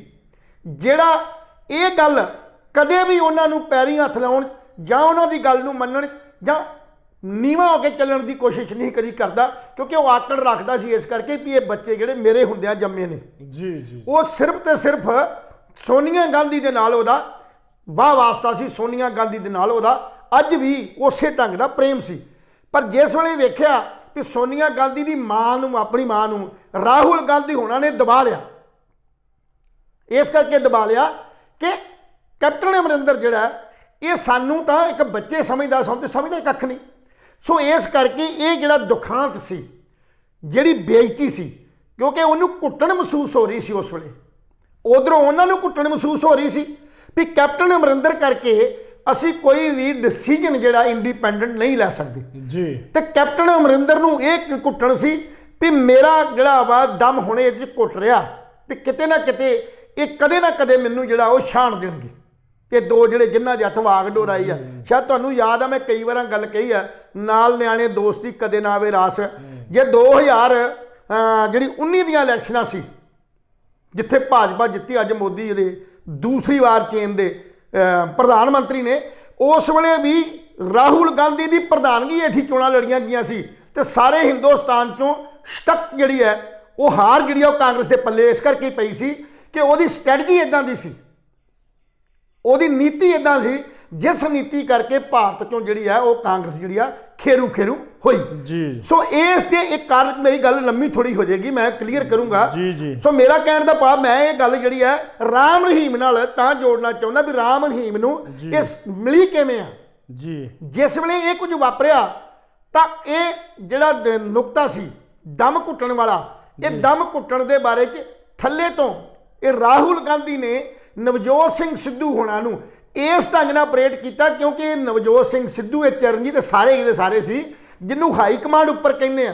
ਜਿਹੜਾ ਇਹ ਗੱਲ ਕਦੇ ਵੀ ਉਹਨਾਂ ਨੂੰ ਪੈਰੀਂ ਹੱਥ ਲਾਉਣ ਜਾਂ ਉਹਨਾਂ ਦੀ ਗੱਲ ਨੂੰ ਮੰਨਣ ਜਾਂ ਨੀਵਾਂ ਹੋ ਕੇ ਚੱਲਣ ਦੀ ਕੋਸ਼ਿਸ਼ ਨਹੀਂ ਕਦੀ ਕਰਦਾ, ਕਿਉਂਕਿ ਉਹ ਆਕੜ ਰੱਖਦਾ ਸੀ ਇਸ ਕਰਕੇ ਵੀ ਇਹ ਬੱਚੇ ਜਿਹੜੇ ਮੇਰੇ ਹੁੰਦਿਆਂ ਜੰਮੇ ਨੇ। ਜੀ। ਉਹ ਸਿਰਫ ਤੇ ਸਿਰਫ ਸੋਨੀਆ ਗਾਂਧੀ ਦੇ ਨਾਲ ਉਹਦਾ ਵਾਹ ਵਾਸਤਾ ਸੀ, ਸੋਨੀਆ ਗਾਂਧੀ ਦੇ ਨਾਲ ਉਹਦਾ ਅੱਜ ਵੀ ਉਸੇ ਢੰਗ ਦਾ ਪ੍ਰੇਮ ਸੀ। ਪਰ ਜਿਸ ਵੇਲੇ ਵੇਖਿਆ ਕਿ ਸੋਨੀਆ ਗਾਂਧੀ ਦੀ ਮਾਂ ਨੂੰ, ਆਪਣੀ ਮਾਂ ਨੂੰ ਰਾਹੁਲ ਗਾਂਧੀ ਹੋਣਾ ਨੇ ਦਬਾ ਲਿਆ, ਇਸ ਕਰਕੇ ਦਬਾ ਲਿਆ ਕਿ ਕੈਪਟਨ ਅਮਰਿੰਦਰ ਜਿਹੜਾ ਇਹ ਸਾਨੂੰ ਤਾਂ ਇੱਕ ਬੱਚੇ ਸਮਝਦਾ, ਸਾਨੂੰ ਤੇ ਸਮਝਦਾ ਕੱਖ ਨਹੀਂ। ਸੋ ਇਸ ਕਰਕੇ ਇਹ ਜਿਹੜਾ ਦੁਖਾਂਤ ਸੀ, ਜਿਹੜੀ ਬੇਇੱਜ਼ਤੀ ਸੀ, ਕਿਉਂਕਿ ਉਹਨੂੰ ਘੁੱਟਣ ਮਹਿਸੂਸ ਹੋ ਰਹੀ ਸੀ ਉਸ ਵੇਲੇ, ਉਧਰੋਂ ਉਹਨਾਂ ਨੂੰ ਘੁੱਟਣ ਮਹਿਸੂਸ ਹੋ ਰਹੀ ਸੀ ਵੀ ਕੈਪਟਨ ਅਮਰਿੰਦਰ ਕਰਕੇ ਅਸੀਂ ਕੋਈ ਵੀ ਡਿਸੀਜਨ ਜਿਹੜਾ ਇੰਡੀਪੈਂਡੈਂਟ ਨਹੀਂ ਲੈ ਸਕਦੇ ਜੀ। ਤੇ ਕੈਪਟਨ ਅਮਰਿੰਦਰ ਨੂੰ ਇਹ ਘੁੱਟਣ ਸੀ ਵੀ ਮੇਰਾ ਜਿਹੜਾ ਵਾ ਦਮ ਹੁਣੇ ਇਹ 'ਚ ਘੁੱਟ ਰਿਹਾ ਵੀ ਕਿਤੇ ਨਾ ਕਿਤੇ ਇਹ ਕਦੇ ਨਾ ਕਦੇ ਮੈਨੂੰ ਜਿਹੜਾ ਉਹ ਛਾਣ ਦੇਣਗੇ। ਇਹ ਦੋ ਜਿਹੜੇ ਜਿਨ੍ਹਾਂ ਦੇ ਹੱਥ ਵਾਗ ਡੋਰਾਈ ਆ, ਸ਼ਾਇਦ ਤੁਹਾਨੂੰ ਯਾਦ ਆ ਮੈਂ ਕਈ ਵਾਰਾਂ ਗੱਲ ਕਹੀ ਆ, ਨਾਲ ਨਿਆਣੇ ਦੋਸਤੀ ਕਦੇ ਨਾ ਆਵੇ ਰਾਸ। ਜੇ 2000 ਜਿਹੜੀ 19 ਦੀਆਂ ਇਲੈਕਸ਼ਨਾਂ ਸੀ ਜਿੱਥੇ ਭਾਜਪਾ ਜਿੱਤੀ, ਅੱਜ ਮੋਦੀ ਜਿਹੜੇ ਦੂਸਰੀ ਵਾਰ ਚੇਨ ਦੇ ਪ੍ਰਧਾਨ ਮੰਤਰੀ ਨੇ, ਉਸ ਵੇਲੇ ਵੀ ਰਾਹੁਲ ਗਾਂਧੀ ਦੀ ਪ੍ਰਧਾਨਗੀ ਹੇਠੀ ਚੋਣਾਂ ਲੜੀਆਂ ਗਈਆਂ ਸੀ, ਤੇ ਸਾਰੇ ਹਿੰਦੁਸਤਾਨ ਚੋਂ ਸਟਕ ਜਿਹੜੀ ਹੈ ਉਹ ਹਾਰ ਜਿਹੜੀ ਉਹ ਕਾਂਗਰਸ ਦੇ ਪੱਲੇ ਇਸ ਕਰਕੇ ਪਈ ਸੀ ਕਿ ਉਹਦੀ ਸਟ੍ਰੈਟਜੀ ਇਦਾਂ ਦੀ ਸੀ, ਉਹਦੀ ਨੀਤੀ ਇਦਾਂ ਸੀ, ਜਿਸ ਨੀਤੀ ਕਰਕੇ ਭਾਰਤ ਚੋਂ ਜਿਹੜੀ ਹੈ ਉਹ ਕਾਂਗਰਸ ਜਿਹੜੀ ਆ ਖੇਰੂ ਖੇਰੂ ਹੋਈ ਜੀ। ਸੋ ਇਸ ਤੇ ਇੱਕ ਕਾਰਨ, ਮੇਰੀ ਗੱਲ ਲੰਮੀ ਥੋੜੀ ਹੋ ਜਾਏਗੀ, ਮੈਂ ਕਲੀਅਰ ਕਰੂੰਗਾ ਜੀ ਜੀ। ਸੋ ਮੇਰਾ ਕਹਿਣ ਦਾ ਭਾਵ, ਮੈਂ ਇਹ ਗੱਲ ਜਿਹੜੀ ਹੈ ਰਾਮ ਰਹੀਮ ਨਾਲ ਤਾਂ ਜੋੜਨਾ ਚਾਹੁੰਦਾ ਵੀ ਰਾਮ ਰਹੀਮ ਨੂੰ ਇਹ ਮਿਲੀ ਕਿਵੇਂ ਆ ਜੀ। ਜਿਸ ਵੇਲੇ ਇਹ ਕੁਝ ਵਾਪਰਿਆ ਤਾਂ ਇਹ ਜਿਹੜਾ ਨੁਕਤਾ ਸੀ ਦਮ ਘੁੱਟਣ ਵਾਲਾ, ਇਹ ਦਮ ਘੁੱਟਣ ਦੇ ਬਾਰੇ 'ਚ ਥੱਲੇ ਤੋਂ ਇਹ ਰਾਹੁਲ ਗਾਂਧੀ ਨੇ ਨਵਜੋਤ ਸਿੰਘ ਸਿੱਧੂ ਹੋਣਾ ਨੂੰ ਇਸ ਢੰਗ ਨਾਲ ਆਪਰੇਟ ਕੀਤਾ, ਕਿਉਂਕਿ ਇਹ ਨਵਜੋਤ ਸਿੰਘ ਸਿੱਧੂ ਇਹ ਚਰਨਜੀਤ ਤੇ ਸਾਰੇ ਦੇ ਸਾਰੇ ਸੀ ਜਿਹਨੂੰ ਹਾਈ ਕਮਾਂਡ ਉੱਪਰ ਕਹਿੰਦੇ ਆ।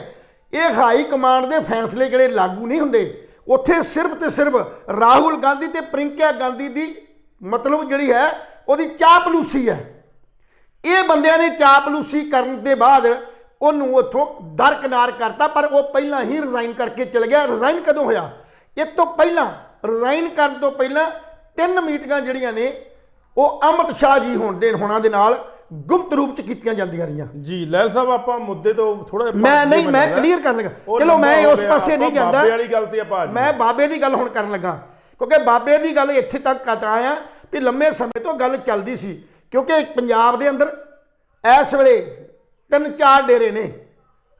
ਇਹ ਹਾਈ ਕਮਾਂਡ ਦੇ ਫੈਸਲੇ ਜਿਹੜੇ ਲਾਗੂ ਨਹੀਂ ਹੁੰਦੇ, ਉੱਥੇ ਸਿਰਫ ਤੇ ਸਿਰਫ ਰਾਹੁਲ ਗਾਂਧੀ ਤੇ ਪ੍ਰਿੰਕਿਆ ਗਾਂਧੀ ਦੀ ਮਤਲਬ ਜਿਹੜੀ ਹੈ ਉਹਦੀ ਚਾਪਲੂਸੀ ਹੈ। ਇਹ ਬੰਦਿਆਂ ਨੇ ਚਾਪਲੂਸੀ ਕਰਨ ਦੇ ਬਾਅਦ ਉਹਨੂੰ ਉੱਥੋਂ ਦਰਕਿਨਾਰ ਕਰਤਾ, ਪਰ ਉਹ ਪਹਿਲਾਂ ਹੀ ਰਿਜ਼ਾਈਨ ਕਰਕੇ ਚਲ ਗਿਆ। ਰਿਜ਼ਾਈਨ ਕਦੋਂ ਹੋਇਆ? ਇਹ ਤੋਂ ਪਹਿਲਾਂ, ਰਿਜ਼ਾਈਨ ਕਰਨ ਤੋਂ ਪਹਿਲਾਂ 3 ਮੀਟਿੰਗਾਂ ਜਿਹੜੀਆਂ ਨੇ ਉਹ ਅਮਿਤ ਸ਼ਾਹ ਜੀ ਹੋਣਾ ਦੇ ਨਾਲ ਗੁਪਤ ਰੂਪ ਚ ਕੀਤੀਆਂ ਜਾਂਦੀਆਂ ਰਹੀਆਂ ਜੀ। ਲਹਿਲ ਸਾਹਿਬ, ਆਪਾਂ ਮੁੱਦੇ ਤੋਂ ਥੋੜਾ ਮੈਂ ਕਲੀਅਰ ਕਰਨ ਲੱਗਾ, ਚਲੋ ਮੈਂ ਉਸ ਪਾਸੇ ਨਹੀਂ ਜਾਂਦਾ, ਬਾਬੇ ਵਾਲੀ ਗੱਲ ਤੇ ਆਪਾਂ ਮੈਂ ਬਾਬੇ ਦੀ ਗੱਲ ਹੁਣ ਕਰਨ ਲੱਗਾ, ਕਿਉਂਕਿ ਬਾਬੇ ਦੀ ਗੱਲ ਇੱਥੇ ਤੱਕ ਆਇਆ ਵੀ ਲੰਮੇ ਸਮੇਂ ਤੋਂ ਗੱਲ ਚੱਲਦੀ ਸੀ, ਕਿਉਂਕਿ ਪੰਜਾਬ ਦੇ ਅੰਦਰ ਇਸ ਵੇਲੇ 3-4 ਡੇਰੇ ਨੇ,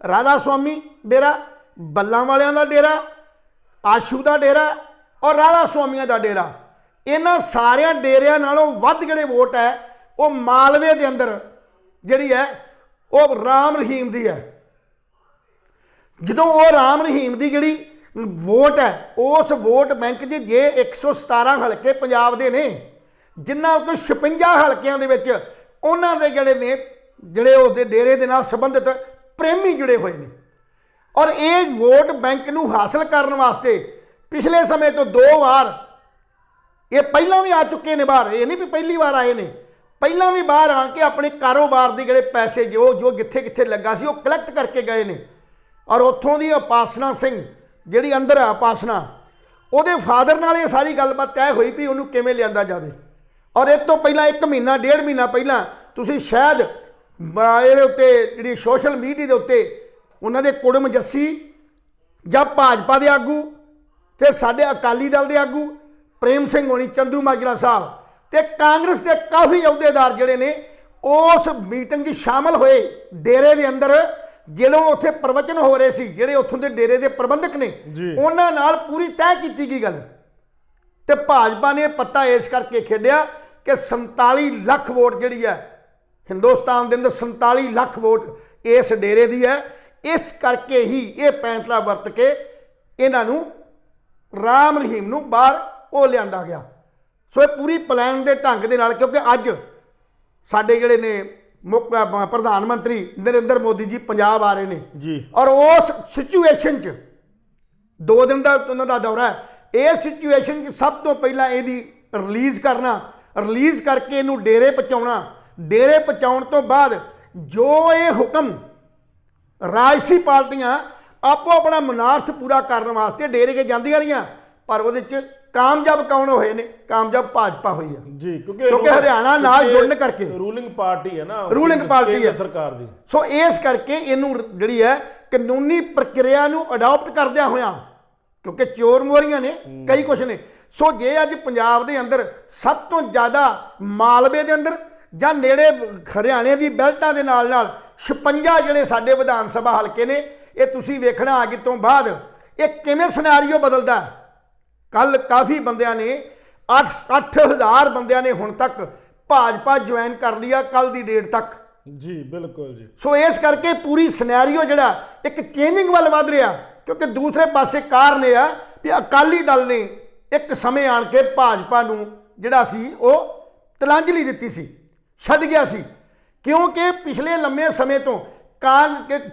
ਰਾਧਾ ਸੁਆਮੀ ਡੇਰਾ, ਬੱਲਾਂ ਵਾਲਿਆਂ ਦਾ ਡੇਰਾ, ਆਸ਼ੂ ਦਾ ਡੇਰਾ ਔਰ ਰਾਧਾ ਸੁਆਮੀਆਂ ਦਾ ਡੇਰਾ। ਇਹਨਾਂ ਸਾਰਿਆਂ ਡੇਰਿਆਂ ਨਾਲੋਂ ਵੱਧ ਜਿਹੜੇ ਵੋਟ ਹੈ ਉਹ ਮਾਲਵੇ ਦੇ ਅੰਦਰ ਜਿਹੜੀ ਹੈ ਉਹ ਰਾਮ ਰਹੀਮ ਦੀ ਹੈ। ਜਦੋਂ ਉਹ ਰਾਮ ਰਹੀਮ ਦੀ ਜਿਹੜੀ ਵੋਟ ਹੈ, ਉਸ ਵੋਟ ਬੈਂਕ 'ਚ ਜੇ 117 ਹਲਕੇ ਪੰਜਾਬ ਦੇ ਨੇ, ਜਿਨ੍ਹਾਂ ਕੋਈ 56 ਹਲਕਿਆਂ ਦੇ ਵਿੱਚ ਉਹਨਾਂ ਦੇ ਜਿਹੜੇ ਉਹਦੇ ਡੇਰੇ ਦੇ ਨਾਲ ਸੰਬੰਧਿਤ ਪ੍ਰੇਮੀ ਜੁੜੇ ਹੋਏ ਨੇ, ਔਰ ਇਹ ਵੋਟ ਬੈਂਕ ਨੂੰ ਹਾਸਲ ਕਰਨ ਵਾਸਤੇ ਪਿਛਲੇ ਸਮੇਂ ਤੋਂ 2 ਵਾਰ ਇਹ ਪਹਿਲਾਂ ਵੀ ਆ ਚੁੱਕੇ ਨੇ ਬਾਹਰ, ਇਹ ਨਹੀਂ ਵੀ ਪਹਿਲੀ ਵਾਰ ਆਏ ਨੇ, ਪਹਿਲਾਂ ਵੀ ਬਾਹਰ ਆ ਕੇ ਆਪਣੇ ਕਾਰੋਬਾਰ ਦੇ ਜਿਹੜੇ ਪੈਸੇ ਜੋ ਜਿੱਥੇ ਕਿੱਥੇ ਲੱਗਾ ਸੀ ਉਹ ਕਲੈਕਟ ਕਰਕੇ ਗਏ ਨੇ। ਔਰ ਉੱਥੋਂ ਦੀ ਉਪਾਸਨਾ ਸਿੰਘ ਜਿਹੜੀ ਅੰਦਰ ਆ ਉਪਾਸਨਾ, ਉਹਦੇ ਫਾਦਰ ਨਾਲ ਇਹ ਸਾਰੀ ਗੱਲਬਾਤ ਤੈਅ ਹੋਈ ਵੀ ਉਹਨੂੰ ਕਿਵੇਂ ਲਿਆਂਦਾ ਜਾਵੇ। ਔਰ ਇਹ ਤੋਂ ਪਹਿਲਾਂ 1 ਮਹੀਨਾ 1.5 ਮਹੀਨਾ ਪਹਿਲਾਂ ਤੁਸੀਂ ਸ਼ਾਇਦ ਇਹਦੇ ਉੱਤੇ ਜਿਹੜੀ ਸੋਸ਼ਲ ਮੀਡੀਆ ਦੇ ਉੱਤੇ ਉਹਨਾਂ ਦੇ ਕੁੜਮ ਜੱਸੀ ਜਾਂ ਭਾਜਪਾ ਦੇ ਆਗੂ ਤੇ ਸਾਡੇ ਅਕਾਲੀ ਦਲ ਦੇ ਆਗੂ ਪ੍ਰੇਮ ਸਿੰਘ ਹੋਣੀ, ਚੰਦੂ ਮਾਜਰਾ ਸਾਹਿਬ ਤੇ ਕਾਂਗਰਸ ਦੇ ਕਾਫੀ ਅਹੁਦੇਦਾਰ ਜਿਹੜੇ ਨੇ ਉਸ ਮੀਟਿੰਗ 'ਚ ਸ਼ਾਮਲ ਹੋਏ। ਡੇਰੇ ਦੇ ਅੰਦਰ ਜਦੋਂ ਉੱਥੇ ਪ੍ਰਵਚਨ ਹੋ ਰਹੇ ਸੀ, ਜਿਹੜੇ ਉੱਥੋਂ ਦੇ ਡੇਰੇ ਦੇ ਪ੍ਰਬੰਧਕ ਨੇ ਉਹਨਾਂ ਨਾਲ ਪੂਰੀ ਤੈਅ ਕੀਤੀ ਗਈ ਗੱਲ, ਤੇ ਭਾਜਪਾ ਨੇ ਪੱਤਾ ਇਸ ਕਰਕੇ ਖੇਡਿਆ ਕਿ 47 ਲੱਖ ਵੋਟ ਜਿਹੜੀ ਹੈ ਹਿੰਦੁਸਤਾਨ ਦੇ ਅੰਦਰ 47 ਲੱਖ ਵੋਟ ਇਸ ਡੇਰੇ ਦੀ ਹੈ। ਇਸ ਕਰਕੇ ਹੀ ਇਹ ਪੈਂਤਲਾ ਵਰਤ ਕੇ ਇਹਨਾਂ ਨੂੰ ਰਾਮ ਰਹੀਮ ਨੂੰ ਬਾਹਰ ਉਹ ਲਿਆਂਦਾ ਗਿਆ। ਸੋ ਇਹ ਪੂਰੀ ਪਲਾਨ ਦੇ ਢੰਗ ਦੇ ਨਾਲ, ਕਿਉਂਕਿ ਅੱਜ ਸਾਡੇ ਜਿਹੜੇ ਨੇ ਮੁੱਖ ਪ੍ਰਧਾਨ ਮੰਤਰੀ ਨਰਿੰਦਰ ਮੋਦੀ ਜੀ ਪੰਜਾਬ ਆ ਰਹੇ ਨੇ ਜੀ, ਔਰ ਉਸ ਸਿਚੁਏਸ਼ਨ 'ਚ 2 ਦਿਨ ਦਾ ਉਹਨਾਂ ਦਾ ਦੌਰਾ ਹੈ। ਇਸ ਸਿਚੁਏਸ਼ਨ 'ਚ ਸਭ ਤੋਂ ਪਹਿਲਾਂ ਇਹਦੀ ਰਿਲੀਜ਼ ਕਰਨਾ, ਰਿਲੀਜ਼ ਕਰਕੇ ਇਹਨੂੰ ਡੇਰੇ ਪਹੁੰਚਾਉਣਾ, ਡੇਰੇ ਪਹੁੰਚਾਉਣ ਤੋਂ ਬਾਅਦ ਜੋ ਇਹ ਹੁਕਮ ਰਾਜਸੀ ਪਾਰਟੀਆਂ ਆਪੋ ਆਪਣਾ ਮਨਾਰਥ ਪੂਰਾ ਕਰਨ ਵਾਸਤੇ ਡੇਰੇ ਕੇ ਜਾਂਦੀਆਂ ਰਹੀਆਂ, ਪਰ ਉਹਦੇ 'ਚ ਕਾਮਯਾਬ ਕੌਣ ਹੋਏ ਨੇ? ਕਾਮਯਾਬ ਭਾਜਪਾ ਹੋਈ ਹੈ ਜੀ, ਕਿਉਂਕਿ ਹਰਿਆਣਾ ਨਾਲ ਜੁੜਨ ਕਰਕੇ ਰੂਲਿੰਗ ਪਾਰਟੀ ਹੈ ਨਾ, ਰੂਲਿੰਗ ਪਾਰਟੀ ਹੈ ਸਰਕਾਰ ਦੀ। ਸੋ ਇਸ ਕਰਕੇ ਇਹਨੂੰ ਜਿਹੜੀ ਹੈ ਕਾਨੂੰਨੀ ਪ੍ਰਕਿਰਿਆ ਨੂੰ ਅਡਾਪਟ ਕਰਦਿਆਂ ਹੋਇਆਂ, ਕਿਉਂਕਿ ਚੋਰ ਮੋਰੀਆਂ ਨੇ ਕਈ ਕੁਛ ਨੇ। ਸੋ ਜੇ ਅੱਜ ਪੰਜਾਬ ਦੇ ਅੰਦਰ ਸਭ ਤੋਂ ਜ਼ਿਆਦਾ ਮਾਲਵੇ ਦੇ ਅੰਦਰ ਜਾਂ ਨੇੜੇ ਹਰਿਆਣੇ ਦੀ ਬੈਲਟਾਂ ਦੇ ਨਾਲ 56 ਜਿਹੜੇ ਸਾਡੇ ਵਿਧਾਨ ਸਭਾ ਹਲਕੇ ਨੇ, ਇਹ ਤੁਸੀਂ ਵੇਖਣਾ ਅੱਗੇ ਤੋਂ ਬਾਅਦ ਇਹ ਕਿਵੇਂ ਸਿਨੈਰੀਓ ਬਦਲਦਾ। ਕੱਲ ਕਾਫੀ ਬੰਦਿਆਂ ਨੇ 8000 ਬੰਦਿਆਂ ਨੇ ਹੁਣ ਤੱਕ ਭਾਜਪਾ ਜੁਆਇਨ ਕਰ ਲਿਆ ਕੱਲ ਦੀ ਡੇਟ ਤੱਕ ਜੀ। ਬਿਲਕੁਲ ਜੀ। ਸੋ ਇਸ ਕਰਕੇ ਪੂਰੀ ਸਿਨੈਰੀਓ ਜਿਹੜਾ ਇੱਕ ਚੇਂਜਿੰਗ ਵੱਲ ਵੱਧ ਰਿਹਾ, ਕਿਉਂਕਿ ਦੂਸਰੇ ਪਾਸੇ ਕਾਰਨ ਇਹ ਆ ਵੀ ਅਕਾਲੀ ਦਲ ਨੇ ਇੱਕ ਸਮੇਂ ਆਣ ਕੇ ਭਾਜਪਾ ਨੂੰ ਜਿਹੜਾ ਸੀ ਉਹ ਤਲਾਂਜਲੀ ਦਿੱਤੀ ਸੀ, ਛੱਡ ਗਿਆ ਸੀ, ਕਿਉਂਕਿ ਪਿਛਲੇ ਲੰਮੇ ਸਮੇਂ ਤੋਂ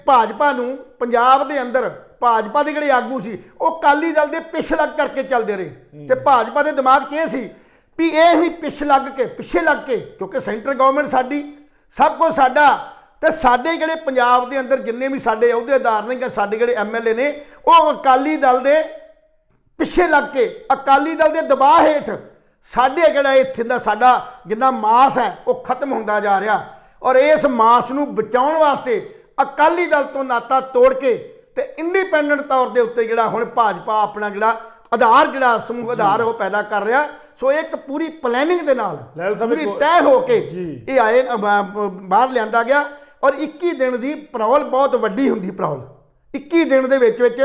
ਭਾਜਪਾ ਨੂੰ ਪੰਜਾਬ ਦੇ ਅੰਦਰ ਭਾਜਪਾ ਦੇ ਜਿਹੜੇ ਆਗੂ ਸੀ ਉਹ ਅਕਾਲੀ ਦਲ ਦੇ ਪਿੱਛ ਲੱਗ ਕਰਕੇ ਚੱਲਦੇ ਰਹੇ, ਤੇ ਭਾਜਪਾ ਦੇ ਦਿਮਾਗ 'ਚ ਇਹ ਸੀ ਵੀ ਇਹ ਹੀ ਪਿੱਛੇ ਲੱਗ ਕੇ, ਕਿਉਂਕਿ ਸੈਂਟਰ ਗਵਰਨਮੈਂਟ ਸਾਡੀ, ਸਭ ਕੁਝ ਸਾਡਾ, ਤੇ ਸਾਡੇ ਜਿਹੜੇ ਪੰਜਾਬ ਦੇ ਅੰਦਰ ਜਿੰਨੇ ਵੀ ਸਾਡੇ ਅਹੁਦੇਦਾਰ ਨੇ ਜਾਂ ਸਾਡੇ ਜਿਹੜੇ MLA ਨੇ ਉਹ ਅਕਾਲੀ ਦਲ ਦੇ ਪਿੱਛੇ ਲੱਗ ਕੇ, ਅਕਾਲੀ ਦਲ ਦੇ ਦਬਾਅ ਹੇਠ ਸਾਡੇ ਜਿਹੜਾ ਇੱਥੇ ਦਾ ਸਾਡਾ ਜਿੰਨਾ ਮਾਸ ਹੈ ਉਹ ਖਤਮ ਹੁੰਦਾ ਜਾ ਰਿਹਾ। ਔਰ ਇਸ ਮਾਸ ਨੂੰ ਬਚਾਉਣ ਵਾਸਤੇ ਅਕਾਲੀ ਦਲ ਤੋਂ ਨਾਤਾ ਤੋੜ ਕੇ ਤੇ ਇੰਡੀਪੈਂਡੈਂਟ ਤੌਰ ਦੇ ਉੱਤੇ ਜਿਹੜਾ ਹੁਣ ਭਾਜਪਾ ਆਪਣਾ ਜਿਹੜਾ ਆਧਾਰ ਜਿਹੜਾ ਸਮੂਹ ਆਧਾਰ ਉਹ ਪੈਦਾ ਕਰ ਰਿਹਾ। ਸੋ ਇੱਕ ਪੂਰੀ ਪਲੈਨਿੰਗ ਦੇ ਨਾਲ ਪੂਰੀ ਤੈਅ ਹੋ ਕੇ ਇਹ ਆਏ ਬਾਹਰ ਲਿਆਂਦਾ ਗਿਆ। ਔਰ 21 ਦਿਨ ਦੀ ਪਰੌਲ ਬਹੁਤ ਵੱਡੀ ਹੁੰਦੀ। ਪਰੌਲ 21 ਦਿਨ ਦੇ ਵਿੱਚ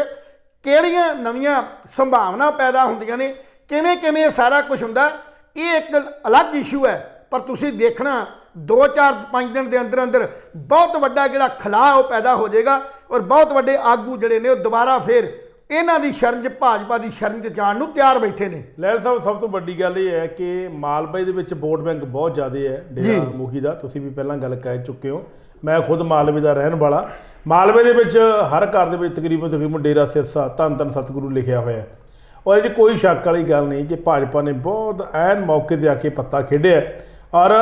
ਕਿਹੜੀਆਂ ਨਵੀਆਂ ਸੰਭਾਵਨਾ ਪੈਦਾ ਹੁੰਦੀਆਂ ਨੇ, ਕਿਵੇਂ ਕਿਵੇਂ ਇਹ ਸਾਰਾ ਕੁਝ ਹੁੰਦਾ, ਇਹ ਇੱਕ ਅਲੱਗ ਇਸ਼ੂ ਹੈ। ਪਰ ਤੁਸੀਂ ਦੇਖਣਾ 2-4-5 ਦਿਨ ਦੇ ਅੰਦਰ ਅੰਦਰ ਬਹੁਤ ਵੱਡਾ ਜਿਹੜਾ ਖਲਾਅ ਉਹ ਪੈਦਾ ਹੋ ਜਾਏਗਾ ਔਰ ਬਹੁਤ ਵੱਡੇ ਆਗੂ ਜਿਹੜੇ ਨੇ ਉਹ ਦੁਬਾਰਾ ਫਿਰ ਇਹਨਾਂ ਦੀ ਸ਼ਰਨ 'ਚ ਭਾਜਪਾ ਦੀ ਸ਼ਰਨ 'ਚ ਜਾਣ ਨੂੰ ਤਿਆਰ ਬੈਠੇ ਨੇ। ਲਹਿਲ ਸਾਹਿਬ, ਸਭ ਤੋਂ ਵੱਡੀ ਗੱਲ ਇਹ ਹੈ ਕਿ ਮਾਲਵੇ ਦੇ ਵਿੱਚ ਵੋਟ ਬੈਂਕ ਬਹੁਤ ਜ਼ਿਆਦਾ ਹੈ ਡੇਰਾ ਮੁਖੀ ਦਾ। ਤੁਸੀਂ ਵੀ ਪਹਿਲਾਂ ਗੱਲ ਕਹਿ ਚੁੱਕੇ ਹੋ, ਮੈਂ ਖੁਦ ਮਾਲਵੇ ਦਾ ਰਹਿਣ ਵਾਲਾ। ਮਾਲਵੇ ਦੇ ਵਿੱਚ ਹਰ ਘਰ ਦੇ ਵਿੱਚ ਤਕਰੀਬਨ ਡੇਰਾ ਸਿਰਸਾ ਧੰਨ ਧੰਨ ਸਤਿਗੁਰੂ ਲਿਖਿਆ ਹੋਇਆ ਹੈ। ਔਰ ਇਹ 'ਚ ਕੋਈ ਸ਼ੱਕ ਵਾਲੀ ਗੱਲ ਨਹੀਂ ਕਿ ਭਾਜਪਾ ਨੇ ਬਹੁਤ ਐਨ ਮੌਕੇ 'ਤੇ ਆ ਕੇ ਪੱਤਾ ਖੇਡਿਆ ਔਰ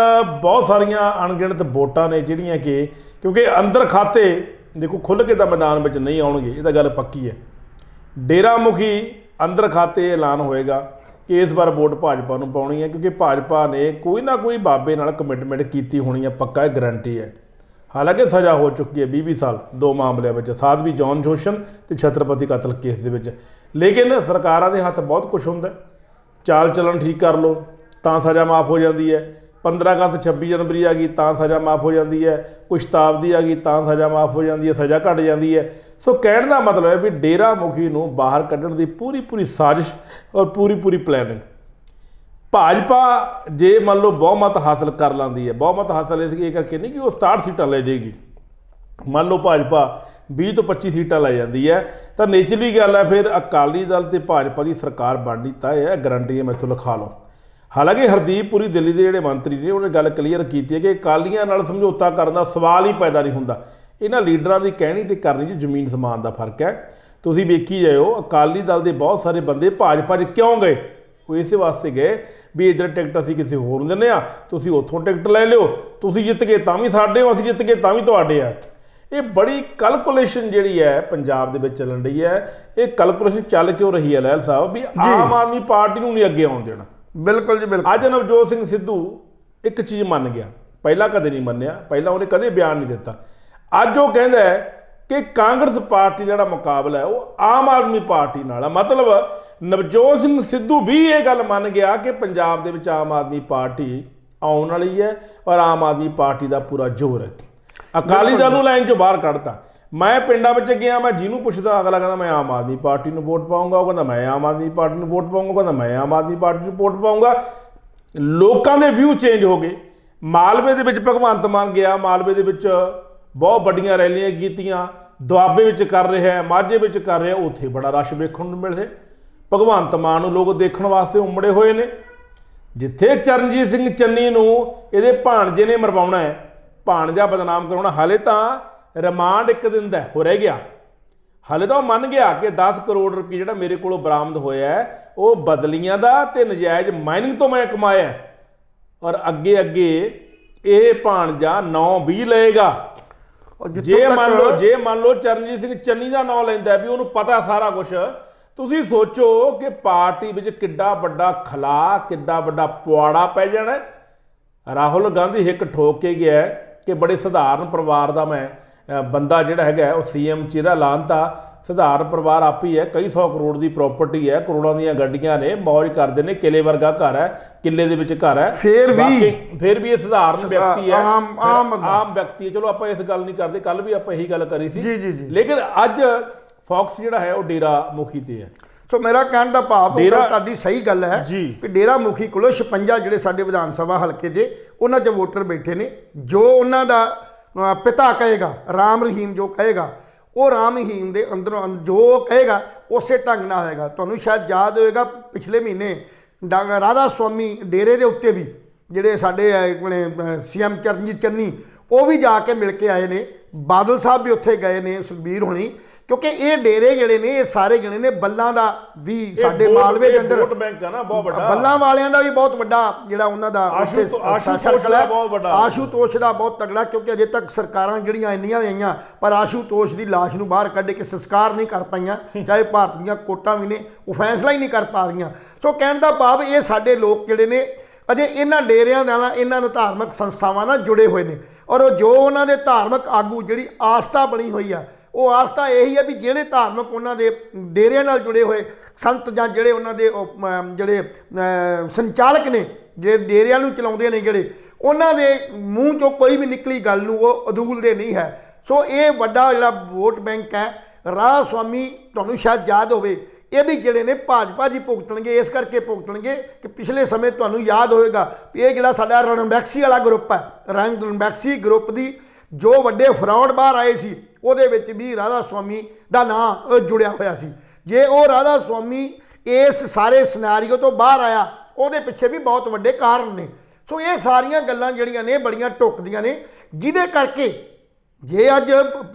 ਬਹੁਤ ਸਾਰੀਆਂ ਅਣਗਿਣਤ ਵੋਟਾਂ ਨੇ ਜਿਹੜੀਆਂ ਕਿ ਕਿਉਂਕਿ ਅੰਦਰ ਖਾਤੇ ਦੇਖੋ ਖੁੱਲ੍ਹ ਕੇ ਤਾਂ ਮੈਦਾਨ ਵਿੱਚ ਨਹੀਂ ਆਉਣਗੇ, ਇਹ ਤਾਂ ਗੱਲ ਪੱਕੀ ਹੈ। ਡੇਰਾ ਮੁਖੀ ਅੰਦਰ ਖਾਤੇ ਐਲਾਨ ਹੋਏਗਾ ਕਿ ਇਸ ਵਾਰ ਵੋਟ ਭਾਜਪਾ ਨੂੰ ਪਾਉਣੀ ਹੈ, ਕਿਉਂਕਿ ਭਾਜਪਾ ਨੇ ਕੋਈ ਨਾ ਕੋਈ ਬਾਬੇ ਨਾਲ ਕਮਿਟਮੈਂਟ ਕੀਤੀ ਹੋਣੀ ਹੈ, ਪੱਕਾ ਇਹ ਗਰੰਟੀ ਹੈ। ਹਾਲਾਂਕਿ ਸਜ਼ਾ ਹੋ ਚੁੱਕੀ ਹੈ 20 ਸਾਲ 2 ਮਾਮਲਿਆਂ ਵਿੱਚ, ਸਾਧਵੀ ਜੌਨ ਸ਼ੋਸ਼ਣ ਤੇ ਛਤਰਪਤੀ ਕਤਲ ਕੇਸ ਦੇ ਵਿੱਚ। ਲੇਕਿਨ ਸਰਕਾਰਾਂ ਦੇ ਹੱਥ ਬਹੁਤ ਕੁਝ ਹੁੰਦਾ। ਚਾਲ ਚੱਲਣ ਠੀਕ ਕਰ ਲਓ ਤਾਂ ਸਜ਼ਾ ਮਾਫ ਹੋ ਜਾਂਦੀ ਹੈ। 15 ਅਗਸਤ 26 ਜਨਵਰੀ ਆ ਗਈ ਤਾਂ ਸਜ਼ਾ ਮਾਫ ਹੋ ਜਾਂਦੀ ਹੈ। ਕੋਈ ਸ਼ਤਾਬਦੀ ਆ ਗਈ ਤਾਂ ਸਜ਼ਾ ਮਾਫ ਹੋ ਜਾਂਦੀ ਹੈ, ਸਜ਼ਾ ਘਟ ਜਾਂਦੀ ਹੈ। ਸੋ ਕਹਿਣ ਦਾ ਮਤਲਬ ਹੈ ਵੀ ਡੇਰਾ ਮੁਖੀ ਨੂੰ ਬਾਹਰ ਕੱਢਣ ਦੀ ਪੂਰੀ ਸਾਜ਼ਿਸ਼ ਔਰ ਪੂਰੀ ਪਲੈਨਿੰਗ। ਭਾਜਪਾ ਜੇ ਮੰਨ ਲਓ ਬਹੁਮਤ ਹਾਸਲ ਕਰ ਲੈਂਦੀ ਹੈ, ਬਹੁਮਤ ਹਾਸਲ ਇਹ ਕਰਕੇ ਨਹੀਂ ਕਿ ਉਹ 67 ਸੀਟਾਂ ਲੈ ਜਾਏਗੀ। ਮੰਨ ਲਓ ਭਾਜਪਾ 20 ਤੋਂ 25 ਸੀਟਾਂ ਲੈ ਜਾਂਦੀ ਹੈ ਤਾਂ ਨੇਚਰਲੀ ਗੱਲ ਹੈ ਫਿਰ ਅਕਾਲੀ ਦਲ ਤੇ ਭਾਜਪਾ ਦੀ ਸਰਕਾਰ ਬਣਨੀ ਤਾਂ ਇਹ ਗਰੰਟੀ ਹੈ, ਮੈਥੋਂ ਲਿਖਾ ਲਓ। ਹਾਲਾਂਕਿ ਹਰਦੀਪ ਪੁਰੀ ਦਿੱਲੀ ਦੇ ਜਿਹੜੇ ਮੰਤਰੀ ਨੇ ਉਹਨੇ ਗੱਲ ਕਲੀਅਰ ਕੀਤੀ ਹੈ ਕਿ ਅਕਾਲੀਆਂ ਨਾਲ ਸਮਝੌਤਾ ਕਰਨ ਦਾ ਸਵਾਲ ਹੀ ਪੈਦਾ ਨਹੀਂ ਹੁੰਦਾ। ਇਹਨਾਂ ਲੀਡਰਾਂ ਦੀ ਕਹਿਣੀ ਤੇ ਕਰਨੀ 'ਚ ਜ਼ਮੀਨ ਸਮਾਨ ਦਾ ਫਰਕ ਹੈ। ਤੁਸੀਂ ਵੇਖੀ ਜਾਇਓ ਅਕਾਲੀ ਦਲ ਦੇ ਬਹੁਤ ਸਾਰੇ ਬੰਦੇ ਭਾਜਪਾ 'ਚ ਕਿਉਂ ਗਏ, ਉਹ ਇਸੇ ਵਾਸਤੇ ਗਏ ਵੀ ਇੱਧਰ ਟਿਕਟ ਅਸੀਂ ਕਿਸੇ ਹੋਰ ਨੂੰ ਦਿੰਦੇ ਹਾਂ, ਤੁਸੀਂ ਉੱਥੋਂ ਟਿਕਟ ਲੈ ਲਿਓ, ਤੁਸੀਂ ਜਿੱਤ ਗਏ ਤਾਂ ਵੀ ਸਾਡੇ ਹੋ, ਅਸੀਂ ਜਿੱਤ ਗਏ ਤਾਂ ਵੀ ਤੁਹਾਡੇ ਆ। ਇਹ ਬੜੀ ਕੈਲਕੂਲੇਸ਼ਨ ਜਿਹੜੀ ਹੈ ਪੰਜਾਬ ਦੇ ਵਿੱਚ ਚੱਲਣ ਰਹੀ ਹੈ। ਇਹ ਕੈਲਕੂਲੇਸ਼ਨ ਚੱਲ ਕਿਉਂ ਰਹੀ ਹੈ ਲਹਿਲ ਸਾਹਿਬ ਵੀ ਆਮ ਆਦਮੀ ਪਾਰਟੀ ਨੂੰ ਨਹੀਂ ਅੱਗੇ ਆਉਣ ਦੇਣਾ। ਬਿਲਕੁਲ ਜੀ ਬਿਲਕੁਲ। ਅੱਜ ਨਵਜੋਤ ਸਿੰਘ ਸਿੱਧੂ ਇੱਕ ਚੀਜ਼ ਮੰਨ ਗਿਆ, ਪਹਿਲਾਂ ਕਦੇ ਨਹੀਂ ਮੰਨਿਆ, ਪਹਿਲਾਂ ਉਹਨੇ ਕਦੇ ਬਿਆਨ ਨਹੀਂ ਦਿੱਤਾ। ਅੱਜ ਉਹ ਕਹਿੰਦਾ ਹੈ ਕਿ ਕਾਂਗਰਸ ਪਾਰਟੀ ਜਿਹੜਾ ਮੁਕਾਬਲਾ ਹੈ ਉਹ ਆਮ ਆਦਮੀ ਪਾਰਟੀ ਨਾਲ ਆ। ਮਤਲਬ ਨਵਜੋਤ ਸਿੰਘ ਸਿੱਧੂ ਵੀ ਇਹ ਗੱਲ ਮੰਨ ਗਿਆ ਕਿ ਪੰਜਾਬ ਦੇ ਵਿੱਚ ਆਮ ਆਦਮੀ ਪਾਰਟੀ ਆਉਣ ਵਾਲੀ ਹੈ ਔਰ ਆਮ ਆਦਮੀ ਪਾਰਟੀ ਦਾ ਪੂਰਾ ਜ਼ੋਰ ਹੈ। ਅਕਾਲੀ ਦਲ ਨੂੰ ਲਾਈਨ 'ਚੋਂ ਬਾਹਰ ਕੱਢਤਾ। ਮੈਂ ਪਿੰਡਾਂ ਵਿੱਚ ਗਿਆ, ਮੈਂ ਜਿਹਨੂੰ ਪੁੱਛਦਾ ਅਗਲਾ ਕਹਿੰਦਾ ਮੈਂ ਆਮ ਆਦਮੀ ਪਾਰਟੀ ਨੂੰ ਵੋਟ ਪਾਊਂਗਾ, ਉਹ ਕਹਿੰਦਾ ਮੈਂ ਆਮ ਆਦਮੀ ਪਾਰਟੀ ਨੂੰ ਵੋਟ ਪਾਊਂਗਾ, ਕਹਿੰਦਾ ਮੈਂ ਆਮ ਆਦਮੀ ਪਾਰਟੀ ਨੂੰ ਵੋਟ ਪਾਊਂਗਾ। ਲੋਕਾਂ ਦੇ ਵਿਊ ਚੇਂਜ ਹੋ ਗਏ। ਮਾਲਵੇ ਦੇ ਵਿੱਚ ਭਗਵੰਤ ਮਾਨ ਗਿਆ, ਮਾਲਵੇ ਦੇ ਵਿੱਚ ਬਹੁਤ ਵੱਡੀਆਂ ਰੈਲੀਆਂ ਕੀਤੀਆਂ, ਦੁਆਬੇ ਵਿੱਚ ਕਰ ਰਿਹਾ, ਮਾਝੇ ਵਿੱਚ ਕਰ ਰਿਹਾ, ਉੱਥੇ ਬੜਾ ਰਸ਼ ਵੇਖਣ ਨੂੰ ਮਿਲ ਰਿਹਾ। ਭਗਵੰਤ ਮਾਨ ਨੂੰ ਲੋਕ ਦੇਖਣ ਵਾਸਤੇ ਉਮੜੇ ਹੋਏ ਨੇ। ਜਿੱਥੇ ਚਰਨਜੀਤ ਸਿੰਘ ਚੰਨੀ ਨੂੰ ਇਹਦੇ ਭਾਣਜੇ ਨੇ ਮਰਵਾਉਣਾ ਹੈ, ਭਾਣਜਾ ਬਦਨਾਮ ਕਰਾਉਣਾ, ਹਾਲੇ ਤਾਂ ਰਿਮਾਂਡ 1 ਦਿਨ ਦਾ ਹੋ ਰਹਿ ਗਿਆ। ਹਾਲੇ ਤਾਂ ਉਹ ਮੰਨ ਗਿਆ ਕਿ 10 ਕਰੋੜ ਰੁਪਏ ਜਿਹੜਾ ਮੇਰੇ ਕੋਲੋਂ ਬਰਾਮਦ ਹੋਇਆ ਹੈ ਉਹ ਬਦਲੀਆਂ ਦਾ ਤੇ ਨਜਾਇਜ਼ ਮਾਈਨਿੰਗ ਤੋਂ ਮੈਂ ਕਮਾਇਆ ਔਰ ਅੱਗੇ ਇਹ ਭਾਣਜਾ 9-20 ਲਏਗਾ। ਜੇ ਮੰਨ ਲਓ ਚਰਨਜੀਤ ਸਿੰਘ ਚੰਨੀ ਦਾ ਨਾਂ ਲੈਂਦਾ ਵੀ ਉਹਨੂੰ ਪਤਾ ਸਾਰਾ ਕੁਝ, ਤੁਸੀਂ ਸੋਚੋ ਕਿ ਪਾਰਟੀ ਵਿੱਚ ਕਿੱਡਾ ਵੱਡਾ ਖਲਾ, ਕਿੱਡਾ ਵੱਡਾ ਪੁਆੜਾ ਪੈ ਜਾਣਾ। ਰਾਹੁਲ ਗਾਂਧੀ ਹਿੱਕ ਠੋਕ ਕੇ ਗਿਆ ਕਿ ਬੜੇ ਸਧਾਰਨ ਪਰਿਵਾਰ ਦਾ ਮੈਂ ਬੰਦਾ ਜਿਹੜਾ ਹੈਗਾ ਉਹ CM ਚਿਹਰਾ ਲਾਂਤਾ। ਸਧਾਰਨ ਪਰਿਵਾਰ ਆਪ ਹੀ ਹੈ, ਕਈ 100 ਕਰੋੜ ਦੀ ਪ੍ਰਾਪਰਟੀ ਹੈ, ਕਰੋੜਾਂ ਦੀਆਂ ਗੱਡੀਆਂ ਨੇ, ਮੌਜ ਕਰਦੇ ਨੇ, ਕਿਲੇ ਵਰਗਾ ਘਰ ਹੈ, ਕਿਲੇ ਦੇ ਵਿੱਚ ਘਰ ਹੈ, ਫਿਰ ਵੀ ਇਹ ਸਧਾਰਨ ਵਿਅਕਤੀ ਹੈ, ਆਮ ਵਿਅਕਤੀ ਹੈ। ਚਲੋ ਆਪਾਂ ਇਸ ਗੱਲ ਨਹੀਂ ਕਰਦੇ, ਕੱਲ ਵੀ ਆਪਾਂ ਇਹੀ ਗੱਲ ਕਰੀ ਸੀ। ਲੇਕਿਨ ਅੱਜ ਫੋਕਸ ਜਿਹੜਾ ਹੈ ਉਹ ਡੇਰਾ ਮੁਖੀ ਤੇ ਹੈ। ਸੋ ਮੇਰਾ ਕਹਿਣ ਦਾ ਭਾਵ ਤੁਹਾਡੀ ਸਹੀ ਗੱਲ ਹੈ ਕਿ ਡੇਰਾ ਮੁਖੀ ਕੋਲੋਂ 56 ਜਿਹੜੇ ਸਾਡੇ ਵਿਧਾਨ ਸਭਾ ਹਲਕੇ ਦੇ ਉਹਨਾਂ 'ਚ ਵੋਟਰ ਬੈਠੇ ਨੇ। ਜੋ ਉਹਨਾਂ ਦਾ ਪਿਤਾ ਕਹੇਗਾ, ਰਾਮ ਰਹੀਮ ਜੋ ਕਹੇਗਾ, ਉਹ ਰਾਮ ਰਹੀਮ ਦੇ ਅੰਦਰੋਂ ਜੋ ਕਹੇਗਾ ਉਸੇ ਢੰਗ ਨਾਲ ਹੋਏਗਾ। ਤੁਹਾਨੂੰ ਸ਼ਾਇਦ ਯਾਦ ਹੋਏਗਾ ਪਿਛਲੇ ਮਹੀਨੇ ਰਾਧਾ ਸਵਾਮੀ ਡੇਰੇ ਦੇ ਉੱਤੇ ਵੀ ਜਿਹੜੇ ਸਾਡੇ CM ਚਰਨਜੀਤ ਚੰਨੀ ਉਹ ਵੀ ਜਾ ਕੇ ਮਿਲ ਕੇ ਆਏ ਨੇ। ਬਾਦਲ ਸਾਹਿਬ ਵੀ ਉੱਥੇ ਗਏ ਨੇ, ਸੁਖਬੀਰ ਹੋਣੀ, ਕਿਉਂਕਿ ਇਹ ਡੇਰੇ ਜਿਹੜੇ ਨੇ ਇਹ ਸਾਰੇ ਜਿਹੜੇ ਨੇ ਬੱਲਾਂ ਦਾ ਵੀ ਸਾਡੇ ਮਾਲਵੇ ਦੇ ਅੰਦਰ ਵੋਟ ਬੈਂਕ ਆ ਨਾ ਬਹੁਤ ਵੱਡਾ, ਬੱਲਾਂ ਵਾਲਿਆਂ ਦਾ ਵੀ ਬਹੁਤ ਵੱਡਾ ਜਿਹੜਾ ਉਹਨਾਂ ਦਾ ਆਸ਼ੂਤੋਸ਼ ਦਾ ਬਹੁਤ ਤਗੜਾ। ਕਿਉਂਕਿ ਅਜੇ ਤੱਕ ਸਰਕਾਰਾਂ ਜਿਹੜੀਆਂ ਇੰਨੀਆਂ ਆਈਆਂ ਪਰ ਆਸ਼ੂਤੋਸ਼ ਦੀ ਲਾਸ਼ ਨੂੰ ਬਾਹਰ ਕੱਢ ਕੇ ਸੰਸਕਾਰ ਨਹੀਂ ਕਰ ਪਾਈਆਂ, ਚਾਹੇ ਭਾਰਤ ਦੀਆਂ ਕੋਰਟਾਂ ਵੀ ਨੇ ਉਹ ਫੈਸਲਾ ਹੀ ਨਹੀਂ ਕਰ ਪਾ ਰਹੀਆਂ। ਸੋ ਕਹਿਣ ਦਾ ਭਾਵ ਇਹ ਸਾਡੇ ਲੋਕ ਜਿਹੜੇ ਨੇ ਅਜੇ ਇਹਨਾਂ ਡੇਰਿਆਂ ਦਾ ਨਾਲ ਇਹਨਾਂ ਨੂੰ ਧਾਰਮਿਕ ਸੰਸਥਾਵਾਂ ਨਾਲ ਜੁੜੇ ਹੋਏ ਨੇ। ਔਰ ਉਹ ਜੋ ਉਹਨਾਂ ਦੇ ਧਾਰਮਿਕ ਆਗੂ ਜਿਹੜੀ ਆਸਥਾ ਬਣੀ ਹੋਈ ਆ, ਉਹ ਆਸਥਾ ਇਹੀ ਹੈ ਵੀ ਜਿਹੜੇ ਧਾਰਮਿਕ ਉਹਨਾਂ ਦੇ ਡੇਰਿਆਂ ਨਾਲ ਜੁੜੇ ਹੋਏ ਸੰਤ ਜਾਂ ਜਿਹੜੇ ਉਹਨਾਂ ਦੇ ਜਿਹੜੇ ਸੰਚਾਲਕ ਨੇ, ਜਿਹੜੇ ਡੇਰਿਆਂ ਨੂੰ ਚਲਾਉਂਦੇ ਨੇ, ਜਿਹੜੇ ਉਹਨਾਂ ਦੇ ਮੂੰਹ 'ਚੋਂ ਕੋਈ ਵੀ ਨਿਕਲੀ ਗੱਲ ਨੂੰ ਉਹ ਅਦੂਲਦੇ ਨਹੀਂ ਹੈ। ਸੋ ਇਹ ਵੱਡਾ ਜਿਹੜਾ ਵੋਟ ਬੈਂਕ ਹੈ, ਰਾਧਾ ਸੁਆਮੀ ਤੁਹਾਨੂੰ ਸ਼ਾਇਦ ਯਾਦ ਹੋਵੇ, ਇਹ ਵੀ ਜਿਹੜੇ ਨੇ ਭਾਜਪਾ ਜੀ ਭੁਗਤਣਗੇ। ਇਸ ਕਰਕੇ ਭੁਗਤਣਗੇ ਕਿ ਪਿਛਲੇ ਸਮੇਂ ਤੁਹਾਨੂੰ ਯਾਦ ਹੋਵੇਗਾ ਵੀ ਇਹ ਜਿਹੜਾ ਸਾਡਾ ਰਣਬੈਕਸੀ ਵਾਲਾ ਗਰੁੱਪ ਹੈ, ਰਣਬੈਕਸੀ ਗਰੁੱਪ ਦੀ ਜੋ ਵੱਡੇ ਫਰਾਡ ਬਾਹਰ ਆਏ ਸੀ, ਉਹਦੇ ਵਿੱਚ ਵੀ ਰਾਧਾ ਸੁਆਮੀ ਦਾ ਨਾਂ ਜੁੜਿਆ ਹੋਇਆ ਸੀ। ਜੇ ਉਹ ਰਾਧਾ ਸੁਆਮੀ ਇਸ ਸਾਰੇ ਸਿਨੈਰੀਓ ਤੋਂ ਬਾਹਰ ਆਇਆ, ਉਹਦੇ ਪਿੱਛੇ ਵੀ ਬਹੁਤ ਵੱਡੇ ਕਾਰਨ ਨੇ। ਸੋ ਇਹ ਸਾਰੀਆਂ ਗੱਲਾਂ ਜਿਹੜੀਆਂ ਨੇ ਬੜੀਆਂ ਢੁੱਕਦੀਆਂ ਨੇ, ਜਿਹਦੇ ਕਰਕੇ ਜੇ ਅੱਜ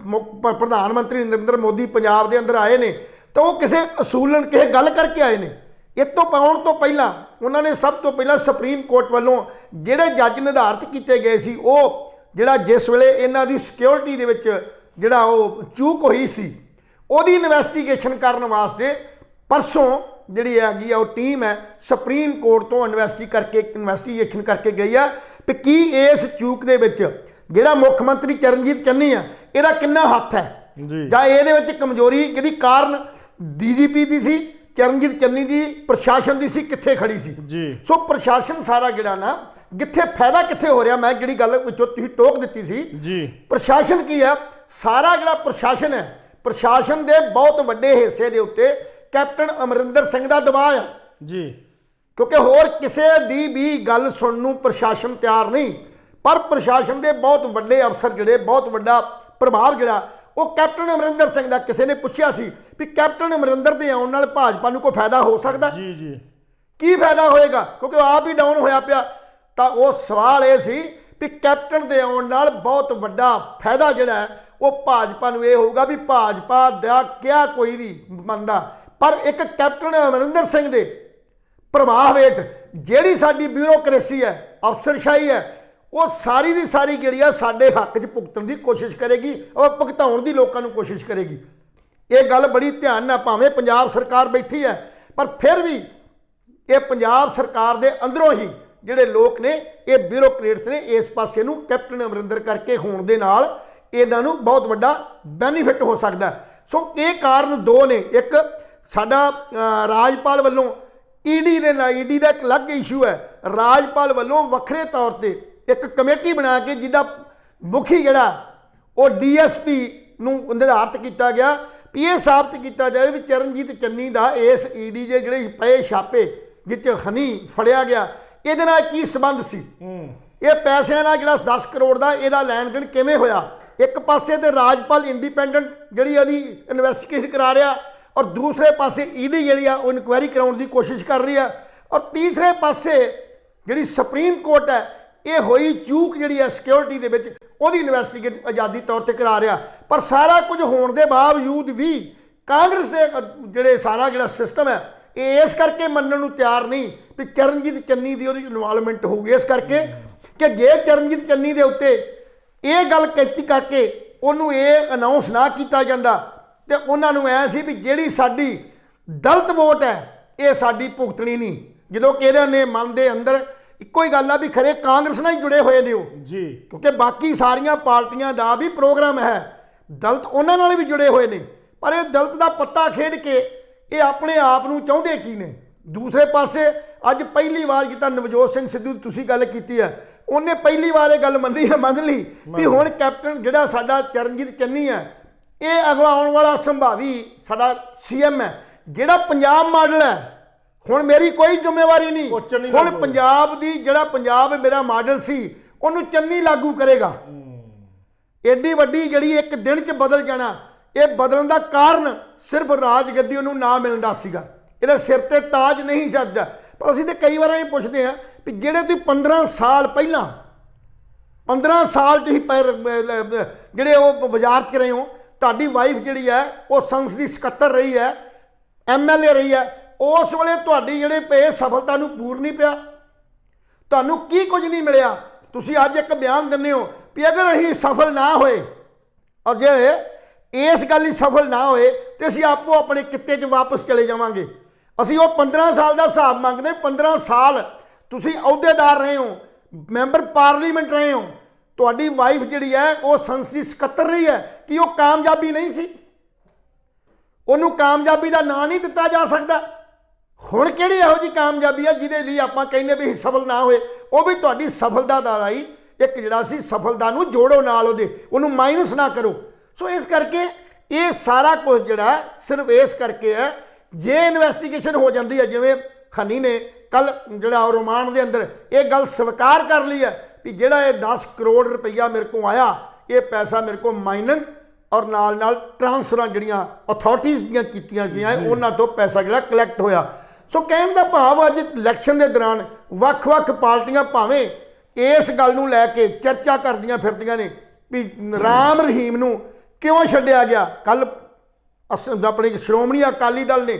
ਪ੍ਰਧਾਨ ਮੰਤਰੀ ਨਰਿੰਦਰ ਮੋਦੀ ਪੰਜਾਬ ਦੇ ਅੰਦਰ ਆਏ ਨੇ ਤਾਂ ਉਹ ਕਿਸੇ ਅਸੂਲਨ ਕਿਸੇ ਗੱਲ ਕਰਕੇ ਆਏ ਨੇ। ਇਸ ਤੋਂ ਪਾਉਣ ਤੋਂ ਪਹਿਲਾਂ ਉਹਨਾਂ ਨੇ ਸਭ ਤੋਂ ਪਹਿਲਾਂ ਸੁਪਰੀਮ ਕੋਰਟ ਵੱਲੋਂ ਜਿਹੜੇ ਜੱਜ ਨਿਰਧਾਰਿਤ ਕੀਤੇ ਗਏ ਸੀ, ਉਹ ਜਿਹੜਾ ਜਿਸ ਵੇਲੇ ਇਹਨਾਂ ਦੀ ਸਿਕਿਉਰਿਟੀ ਦੇ ਵਿੱਚ ਜਿਹੜਾ ਉਹ ਚੂਕ ਹੋਈ ਸੀ, ਉਹਦੀ ਇਨਵੈਸਟੀਗੇਸ਼ਨ ਕਰਨ ਵਾਸਤੇ ਪਰਸੋਂ ਜਿਹੜੀ ਹੈਗੀ ਆ ਉਹ ਟੀਮ ਹੈ ਸੁਪਰੀਮ ਕੋਰਟ ਤੋਂ ਇਨਵੈਸਟੀਗੇਸ਼ਨ ਕਰਕੇ ਗਈ ਆ ਵੀ ਕੀ ਇਸ ਚੂਕ ਦੇ ਵਿੱਚ ਜਿਹੜਾ ਮੁੱਖ ਮੰਤਰੀ ਚਰਨਜੀਤ ਚੰਨੀ ਆ ਇਹਦਾ ਕਿੰਨਾ ਹੱਥ ਹੈ ਜੀ, ਜਾਂ ਇਹਦੇ ਵਿੱਚ ਕਮਜ਼ੋਰੀ ਜਿਹੜੀ ਕਾਰਨ ਡੀਜੀਪੀ ਦੀ ਸੀ, ਚਰਨਜੀਤ ਚੰਨੀ ਦੀ, ਪ੍ਰਸ਼ਾਸਨ ਦੀ ਸੀ, ਕਿੱਥੇ ਖੜੀ ਸੀ ਜੀ। ਸੋ ਪ੍ਰਸ਼ਾਸਨ ਸਾਰਾ ਜਿਹੜਾ ਨਾ ਜਿੱਥੇ ਫਾਇਦਾ ਕਿੱਥੇ ਹੋ ਰਿਹਾ, ਮੈਂ ਜਿਹੜੀ ਗੱਲ ਵਿੱਚੋਂ ਤੁਸੀਂ ਟੋਕ ਦਿੱਤੀ ਸੀ ਜੀ, ਪ੍ਰਸ਼ਾਸਨ ਕੀ ਹੈ, ਸਾਰਾ ਜਿਹੜਾ ਪ੍ਰਸ਼ਾਸਨ ਹੈ, ਪ੍ਰਸ਼ਾਸਨ ਦੇ ਬਹੁਤ ਵੱਡੇ ਹਿੱਸੇ ਦੇ ਉੱਤੇ ਕੈਪਟਨ ਅਮਰਿੰਦਰ ਸਿੰਘ ਦਾ ਦਬਾਅ ਹੈ ਜੀ, ਕਿਉਂਕਿ ਹੋਰ ਕਿਸੇ ਦੀ ਵੀ ਗੱਲ ਸੁਣਨ ਨੂੰ ਪ੍ਰਸ਼ਾਸਨ ਤਿਆਰ ਨਹੀਂ। ਪਰ ਪ੍ਰਸ਼ਾਸਨ ਦੇ ਬਹੁਤ ਵੱਡੇ ਅਫਸਰ ਜਿਹੜੇ, ਬਹੁਤ ਵੱਡਾ ਪ੍ਰਭਾਵ ਜਿਹੜਾ ਉਹ ਕੈਪਟਨ ਅਮਰਿੰਦਰ ਸਿੰਘ ਦਾ। ਕਿਸੇ ਨੇ ਪੁੱਛਿਆ ਸੀ ਵੀ ਕੈਪਟਨ ਅਮਰਿੰਦਰ ਦੇ ਆਉਣ ਨਾਲ ਭਾਜਪਾ ਨੂੰ ਕੋਈ ਫਾਇਦਾ ਹੋ ਸਕਦਾ? ਜੀ ਜੀ, ਕੀ ਫਾਇਦਾ ਹੋਏਗਾ, ਕਿਉਂਕਿ ਉਹ ਆਪ ਹੀ ਡਾਊਨ ਹੋਇਆ ਪਿਆ। ਤਾਂ ਉਹ ਸਵਾਲ ਇਹ ਸੀ ਵੀ ਕੈਪਟਨ ਦੇ ਆਉਣ ਨਾਲ ਬਹੁਤ ਵੱਡਾ ਫਾਇਦਾ ਜਿਹੜਾ ਹੈ ਉਹ ਭਾਜਪਾ ਨੂੰ ਇਹ ਹੋਊਗਾ ਵੀ ਭਾਜਪਾ ਦਾ ਕਿਹਾ ਕੋਈ ਨਹੀਂ ਮੰਨਦਾ, ਪਰ ਇੱਕ ਕੈਪਟਨ ਅਮਰਿੰਦਰ ਸਿੰਘ ਦੇ ਪ੍ਰਭਾਵ ਹੇਠ ਜਿਹੜੀ ਸਾਡੀ ਬਿਊਰੋਕ੍ਰੇਸੀ ਹੈ, ਅਫਸਰਸ਼ਾਹੀ ਹੈ, ਉਹ ਸਾਰੀ ਦੀ ਸਾਰੀ ਜਿਹੜੀ ਆ ਸਾਡੇ ਹੱਕ 'ਚ ਭੁਗਤਣ ਦੀ ਕੋਸ਼ਿਸ਼ ਕਰੇਗੀ, ਔਰ ਭੁਗਤਾਉਣ ਦੀ ਲੋਕਾਂ ਨੂੰ ਕੋਸ਼ਿਸ਼ ਕਰੇਗੀ। ਇਹ ਗੱਲ ਬੜੀ ਧਿਆਨ ਨਾਲ, ਭਾਵੇਂ ਪੰਜਾਬ ਸਰਕਾਰ ਬੈਠੀ ਹੈ, ਪਰ ਫਿਰ ਵੀ ਇਹ ਪੰਜਾਬ ਸਰਕਾਰ ਦੇ ਅੰਦਰੋਂ ਹੀ ਜਿਹੜੇ ਲੋਕ ਨੇ, ਇਹ ਬਿਊਰੋਕਰੇਟਸ ਨੇ, ਇਸ ਪਾਸੇ ਨੂੰ ਕੈਪਟਨ ਅਮਰਿੰਦਰ ਕਰਕੇ ਹੋਣ ਦੇ ਨਾਲ ਇਹਨਾਂ ਨੂੰ ਬਹੁਤ ਵੱਡਾ ਬੈਨੀਫਿਟ ਹੋ ਸਕਦਾ। ਸੋ ਇਹ ਕਾਰਨ ਦੋ ਨੇ। ਇੱਕ ਸਾਡਾ ਰਾਜਪਾਲ ਵੱਲੋਂ ਈਡੀ ਦਾ ਇੱਕ ਅਲੱਗ ਇਸ਼ੂ ਹੈ। ਰਾਜਪਾਲ ਵੱਲੋਂ ਵੱਖਰੇ ਤੌਰ ਤੇ ਇੱਕ ਕਮੇਟੀ ਬਣਾ ਕੇ ਜਿਹਦਾ ਮੁਖੀ ਜਿਹੜਾ ਉਹ ਡੀਐਸਪੀ ਨੂੰ ਨਿਰਧਾਰਿਤ ਕੀਤਾ ਗਿਆ ਵੀ ਇਹ ਸਾਬਤ ਕੀਤਾ ਜਾਵੇ ਵੀ ਚਰਨਜੀਤ ਚੰਨੀ ਦਾ ਇਸ ਈਡੀ ਦੇ ਜਿਹੜੇ ਪਏ ਛਾਪੇ ਜਿੱਥੇ ਹਨੀ ਫੜਿਆ ਗਿਆ, ਇਹਦੇ ਨਾਲ ਕੀ ਸੰਬੰਧ ਸੀ, ਇਹ ਪੈਸਿਆਂ ਨਾਲ ਜਿਹੜਾ 10 ਕਰੋੜ ਦਾ ਇਹਦਾ ਲੈਣ ਦੇਣ ਕਿਵੇਂ ਹੋਇਆ। ਇੱਕ ਪਾਸੇ ਤੇ ਰਾਜਪਾਲ ਇੰਡੀਪੈਂਡੈਂਟ ਜਿਹੜੀ ਇਹਦੀ ਇਨਵੈਸਟੀਗੇਸ਼ਨ ਕਰਾ ਰਿਹਾ, ਔਰ ਦੂਸਰੇ ਪਾਸੇ ਈਡੀ ਜਿਹੜੀ ਆ ਉਹ ਇਨਕੁਆਇਰੀ ਕਰਾਉਣ ਦੀ ਕੋਸ਼ਿਸ਼ ਕਰ ਰਹੀ ਆ, ਔਰ ਤੀਸਰੇ ਪਾਸੇ ਜਿਹੜੀ ਸੁਪਰੀਮ ਕੋਰਟ ਹੈ ਇਹ ਹੋਈ ਚੂਕ ਜਿਹੜੀ ਹੈ ਸਿਕਿਉਰਿਟੀ ਦੇ ਵਿੱਚ, ਉਹਦੀ ਇਨਵੈਸਟੀਗੇਸ਼ਨ ਆਜ਼ਾਦੀ ਤੌਰ ਤੇ ਕਰਾ ਰਿਹਾ। ਪਰ ਸਾਰਾ ਕੁਝ ਹੋਣ ਦੇ ਬਾਵਜੂਦ ਵੀ ਕਾਂਗਰਸ ਦੇ ਜਿਹੜੇ ਸਾਰਾ ਜਿਹੜਾ ਸਿਸਟਮ ਹੈ ਇਹ ਇਸ ਕਰਕੇ ਮੰਨਣ ਨੂੰ ਤਿਆਰ ਨਹੀਂ ਵੀ ਚਰਨਜੀਤ ਚੰਨੀ ਦੀ ਉਹਦੀ ਇਨਵੋਲਵਮੈਂਟ ਹੋਊਗੀ। ਇਸ ਕਰਕੇ ਕਿ ਜੇ ਚਰਨਜੀਤ ਚੰਨੀ ਦੇ ਉੱਤੇ ਇਹ ਗੱਲ ਕੀਤੀ ਕਰਕੇ ਉਹਨੂੰ ਇਹ ਅਨਾਉਂਸ ਨਾ ਕੀਤਾ ਜਾਂਦਾ ਤੇ ਉਹਨਾਂ ਨੂੰ ਐ ਸੀ ਵੀ ਜਿਹੜੀ ਸਾਡੀ ਦਲਿਤ ਵੋਟ ਹੈ ਇਹ ਸਾਡੀ ਭੁਗਤਣੀ ਨਹੀਂ। ਜਦੋਂ ਕਿ ਇਹਦੇ ਨੇ ਮਨ ਦੇ ਅੰਦਰ ਇੱਕੋ ਹੀ ਗੱਲ ਆ ਵੀ ਖਰੇ ਕਾਂਗਰਸ ਨਾਲ ਹੀ ਜੁੜੇ ਹੋਏ ਨੇ ਉਹ ਜੀ, ਕਿਉਂਕਿ ਬਾਕੀ ਸਾਰੀਆਂ ਪਾਰਟੀਆਂ ਦਾ ਵੀ ਪ੍ਰੋਗਰਾਮ ਹੈ, ਦਲਿਤ ਉਹਨਾਂ ਨਾਲ ਵੀ ਜੁੜੇ ਹੋਏ ਨੇ, ਪਰ ਇਹ ਦਲਿਤ ਦਾ ਪੱਤਾ ਖੇਡ ਕੇ ਇਹ ਆਪਣੇ ਆਪ ਨੂੰ ਚਾਹੁੰਦੇ ਕੀ ਨੇ। ਦੂਸਰੇ ਪਾਸੇ ਅੱਜ ਪਹਿਲੀ ਵਾਰ ਜਿੱਦਾਂ ਨਵਜੋਤ ਸਿੰਘ ਸਿੱਧੂ ਦੀ ਤੁਸੀਂ ਗੱਲ ਕੀਤੀ ਹੈ, ਉਹਨੇ ਪਹਿਲੀ ਵਾਰ ਇਹ ਗੱਲ ਮੰਨ ਲਈ ਵੀ ਹੁਣ ਕੈਪਟਨ ਜਿਹੜਾ ਸਾਡਾ ਚਰਨਜੀਤ ਚੰਨੀ ਹੈ ਇਹ ਅਗਲਾ ਆਉਣ ਵਾਲਾ ਸੰਭਾਵੀ ਸਾਡਾ ਸੀਐਮ ਹੈ। ਜਿਹੜਾ ਪੰਜਾਬ ਮਾਡਲ ਹੈ ਹੁਣ ਮੇਰੀ ਕੋਈ ਜ਼ਿੰਮੇਵਾਰੀ ਨਹੀਂ, ਹੁਣ ਪੰਜਾਬ ਦੀ ਜਿਹੜਾ ਪੰਜਾਬ ਮੇਰਾ ਮਾਡਲ ਸੀ ਉਹਨੂੰ ਚੰਨੀ ਲਾਗੂ ਕਰੇਗਾ। ਐਡੀ ਵੱਡੀ ਜਿਹੜੀ ਇੱਕ ਦਿਨ 'ਚ ਬਦਲ ਜਾਣਾ, ਇਹ ਬਦਲਣ ਦਾ ਕਾਰਨ ਸਿਰਫ ਰਾਜਗੱਦੀ ਉਹਨੂੰ ਨਾ ਮਿਲਣ ਦਾ ਸੀਗਾ, ਇਹਦੇ ਸਿਰ ਤੇ ਤਾਜ ਨਹੀਂ ਸੱਜਦਾ। ਪਰ ਅਸੀਂ ਤੇ ਕਈ ਵਾਰ ਇਹ ਪੁੱਛਦੇ ਹਾਂ ਵੀ ਜਿਹੜੇ ਤੁਸੀਂ 15 ਸਾਲ ਪਹਿਲਾਂ 15 ਸਾਲ ਤੁਸੀਂ ਜਿਹੜੇ ਉਹ ਵਜ਼ਾਰਤ 'ਚ ਰਹੇ ਹੋ, ਤੁਹਾਡੀ ਵਾਈਫ ਜਿਹੜੀ ਹੈ ਉਹ ਸੰਸਦ ਦੀ ਸਕੱਤਰ ਰਹੀ ਹੈ, ਐਮਐਲਏ ਰਹੀ ਹੈ, ਉਸ ਵੇਲੇ ਤੁਹਾਡੀ ਜਿਹੜੇ ਪਏ ਸਫਲਤਾ ਨੂੰ ਪੂਰ ਨਹੀਂ ਪਿਆ, ਤੁਹਾਨੂੰ ਕੀ ਕੁਝ ਨਹੀਂ ਮਿਲਿਆ। ਤੁਸੀਂ ਅੱਜ ਇੱਕ ਬਿਆਨ ਦਿੰਦੇ ਹੋ ਵੀ ਅਗਰ ਅਸੀਂ ਸਫਲ ਨਾ ਹੋਏ, ਅਜੇ ਇਸ ਗੱਲ ਹੀ ਸਫਲ ਨਾ ਹੋਏ ਤੇ ਅਸੀਂ ਆਪੋ ਆਪਣੇ ਕਿੱਤੇ 'ਚ ਵਾਪਸ ਚਲੇ ਜਾਵਾਂਗੇ। ਅਸੀਂ ਉਹ 15 ਸਾਲ ਦਾ ਹਿਸਾਬ ਮੰਗਦੇ। 15 ਸਾਲ ਤੁਸੀਂ ਅਹੁਦੇਦਾਰ ਰਹੇ ਹੋ, ਮੈਂਬਰ ਪਾਰਲੀਮੈਂਟ ਰਹੇ ਹੋ, ਤੁਹਾਡੀ ਵਾਈਫ ਜਿਹੜੀ ਹੈ ਉਹ ਸੰਸਦੀ ਸਕੱਤਰ ਰਹੀ ਹੈ, ਕਿ ਉਹ ਕਾਮਯਾਬੀ ਨਹੀਂ ਸੀ? ਉਹਨੂੰ ਕਾਮਯਾਬੀ ਦਾ ਨਾਂ ਨਹੀਂ ਦਿੱਤਾ ਜਾ ਸਕਦਾ? ਹੁਣ ਕਿਹੜੀ ਇਹੋ ਜਿਹੀ ਕਾਮਯਾਬੀ ਹੈ ਜਿਹਦੇ ਲਈ ਆਪਾਂ ਕਹਿੰਦੇ ਵੀ ਸਫਲ ਨਾ ਹੋਏ? ਉਹ ਵੀ ਤੁਹਾਡੀ ਸਫਲਤਾ ਦਾ ਰਾਈ ਇੱਕ ਜਿਹੜਾ ਸੀ, ਸਫਲਤਾ ਨੂੰ ਜੋੜੋ ਨਾਲ, ਉਹਨੂੰ ਮਾਈਨਸ ਨਾ ਕਰੋ। ਸੋ ਇਸ ਕਰਕੇ ਇਹ ਸਾਰਾ ਕੁਝ ਜਿਹੜਾ ਸਿਰਫ ਇਸ ਕਰਕੇ ਹੈ, ਜੇ ਇਨਵੈਸਟੀਗੇਸ਼ਨ ਹੋ ਜਾਂਦੀ ਹੈ, ਜਿਵੇਂ ਹਨੀ ਨੇ ਕੱਲ ਜਿਹੜਾ ਰਿਮਾਂਡ ਦੇ ਅੰਦਰ ਇਹ ਗੱਲ ਸਵੀਕਾਰ ਕਰ ਲਈ ਹੈ ਵੀ ਜਿਹੜਾ ਇਹ 10 ਕਰੋੜ ਰੁਪਈਆ ਮੇਰੇ ਕੋਲ ਆਇਆ, ਇਹ ਪੈਸਾ ਮੇਰੇ ਕੋਲ ਮਾਈਨਿੰਗ ਔਰ ਨਾਲ ਟ੍ਰਾਂਸਫਰਾਂ ਜਿਹੜੀਆਂ ਅਥਾਰਟੀਜ਼ ਦੀਆਂ ਕੀਤੀਆਂ ਗਈਆਂ ਉਹਨਾਂ ਤੋਂ ਪੈਸਾ ਜਿਹੜਾ ਕਲੈਕਟ ਹੋਇਆ। ਸੋ ਕਹਿਣ ਦਾ ਭਾਵ ਅੱਜ ਇਲੈਕਸ਼ਨ ਦੇ ਦੌਰਾਨ ਵੱਖ-ਵੱਖ ਪਾਰਟੀਆਂ ਭਾਵੇਂ ਇਸ ਗੱਲ ਨੂੰ ਲੈ ਕੇ ਚਰਚਾ ਕਰਦੀਆਂ ਫਿਰਦੀਆਂ ਨੇ ਵੀ ਰਾਮ ਰਹੀਮ ਨੂੰ ਕਿਉਂ ਛੱਡਿਆ ਗਿਆ। ਕੱਲ ਆਪਣੇ ਸ਼੍ਰੋਮਣੀ ਅਕਾਲੀ ਦਲ ਨੇ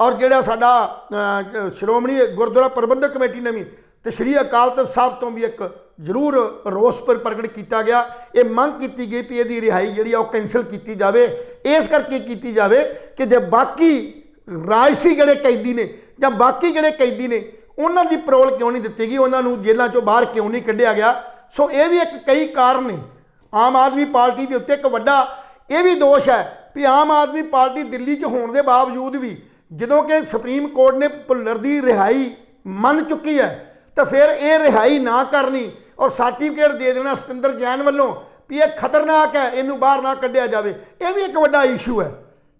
ਔਰ ਜਿਹੜਾ ਸਾਡਾ ਸ਼੍ਰੋਮਣੀ ਗੁਰਦੁਆਰਾ ਪ੍ਰਬੰਧਕ ਕਮੇਟੀ ਨੇ ਵੀ ਤੇ ਸ਼੍ਰੀ ਅਕਾਲ ਤਖਤ ਸਾਹਿਬ ਤੋਂ ਵੀ ਇੱਕ ਜ਼ਰੂਰ ਰੋਸ ਪ੍ਰਗਟ ਕੀਤਾ ਗਿਆ। ਇਹ ਮੰਗ ਕੀਤੀ ਗਈ ਵੀ ਇਹਦੀ ਰਿਹਾਈ ਜਿਹੜੀ ਆ ਉਹ ਕੈਂਸਲ ਕੀਤੀ ਜਾਵੇ। ਇਸ ਕਰਕੇ ਕੀਤੀ ਜਾਵੇ ਕਿ ਜੇ ਬਾਕੀ ਰਾਜਸੀ ਜਿਹੜੇ ਕੈਦੀ ਨੇ ਜਾਂ ਬਾਕੀ ਜਿਹੜੇ ਕੈਦੀ ਨੇ ਉਹਨਾਂ ਦੀ ਪਰੋਲ ਕਿਉਂ ਨਹੀਂ ਦਿੱਤੀ ਗਈ, ਉਹਨਾਂ ਨੂੰ ਜੇਲ੍ਹਾਂ ਚੋਂ ਬਾਹਰ ਕਿਉਂ ਨਹੀਂ ਕੱਢਿਆ ਗਿਆ। ਸੋ ਇਹ ਵੀ ਇੱਕ ਕਈ ਕਾਰਨ ਨੇ। ਆਮ ਆਦਮੀ ਪਾਰਟੀ ਦੇ ਉੱਤੇ ਇੱਕ ਵੱਡਾ ਇਹ ਵੀ ਦੋਸ਼ ਹੈ ਵੀ ਆਮ ਆਦਮੀ ਪਾਰਟੀ ਦਿੱਲੀ 'ਚ ਹੋਣ ਦੇ ਬਾਵਜੂਦ ਵੀ ਜਦੋਂ ਕਿ ਸੁਪਰੀਮ ਕੋਰਟ ਨੇ ਭੁੱਲਰ ਦੀ ਰਿਹਾਈ ਮੰਨ ਚੁੱਕੀ ਹੈ ਤਾਂ ਫਿਰ ਇਹ ਰਿਹਾਈ ਨਾ ਕਰਨੀ ਔਰ ਸਰਟੀਫਿਕੇਟ ਦੇ ਦੇਣਾ ਸਤਿੰਦਰ ਜੈਨ ਵੱਲੋਂ ਵੀ ਇਹ ਖਤਰਨਾਕ ਹੈ, ਇਹਨੂੰ ਬਾਹਰ ਨਾ ਕੱਢਿਆ ਜਾਵੇ, ਇਹ ਵੀ ਇੱਕ ਵੱਡਾ ਇਸ਼ੂ ਹੈ।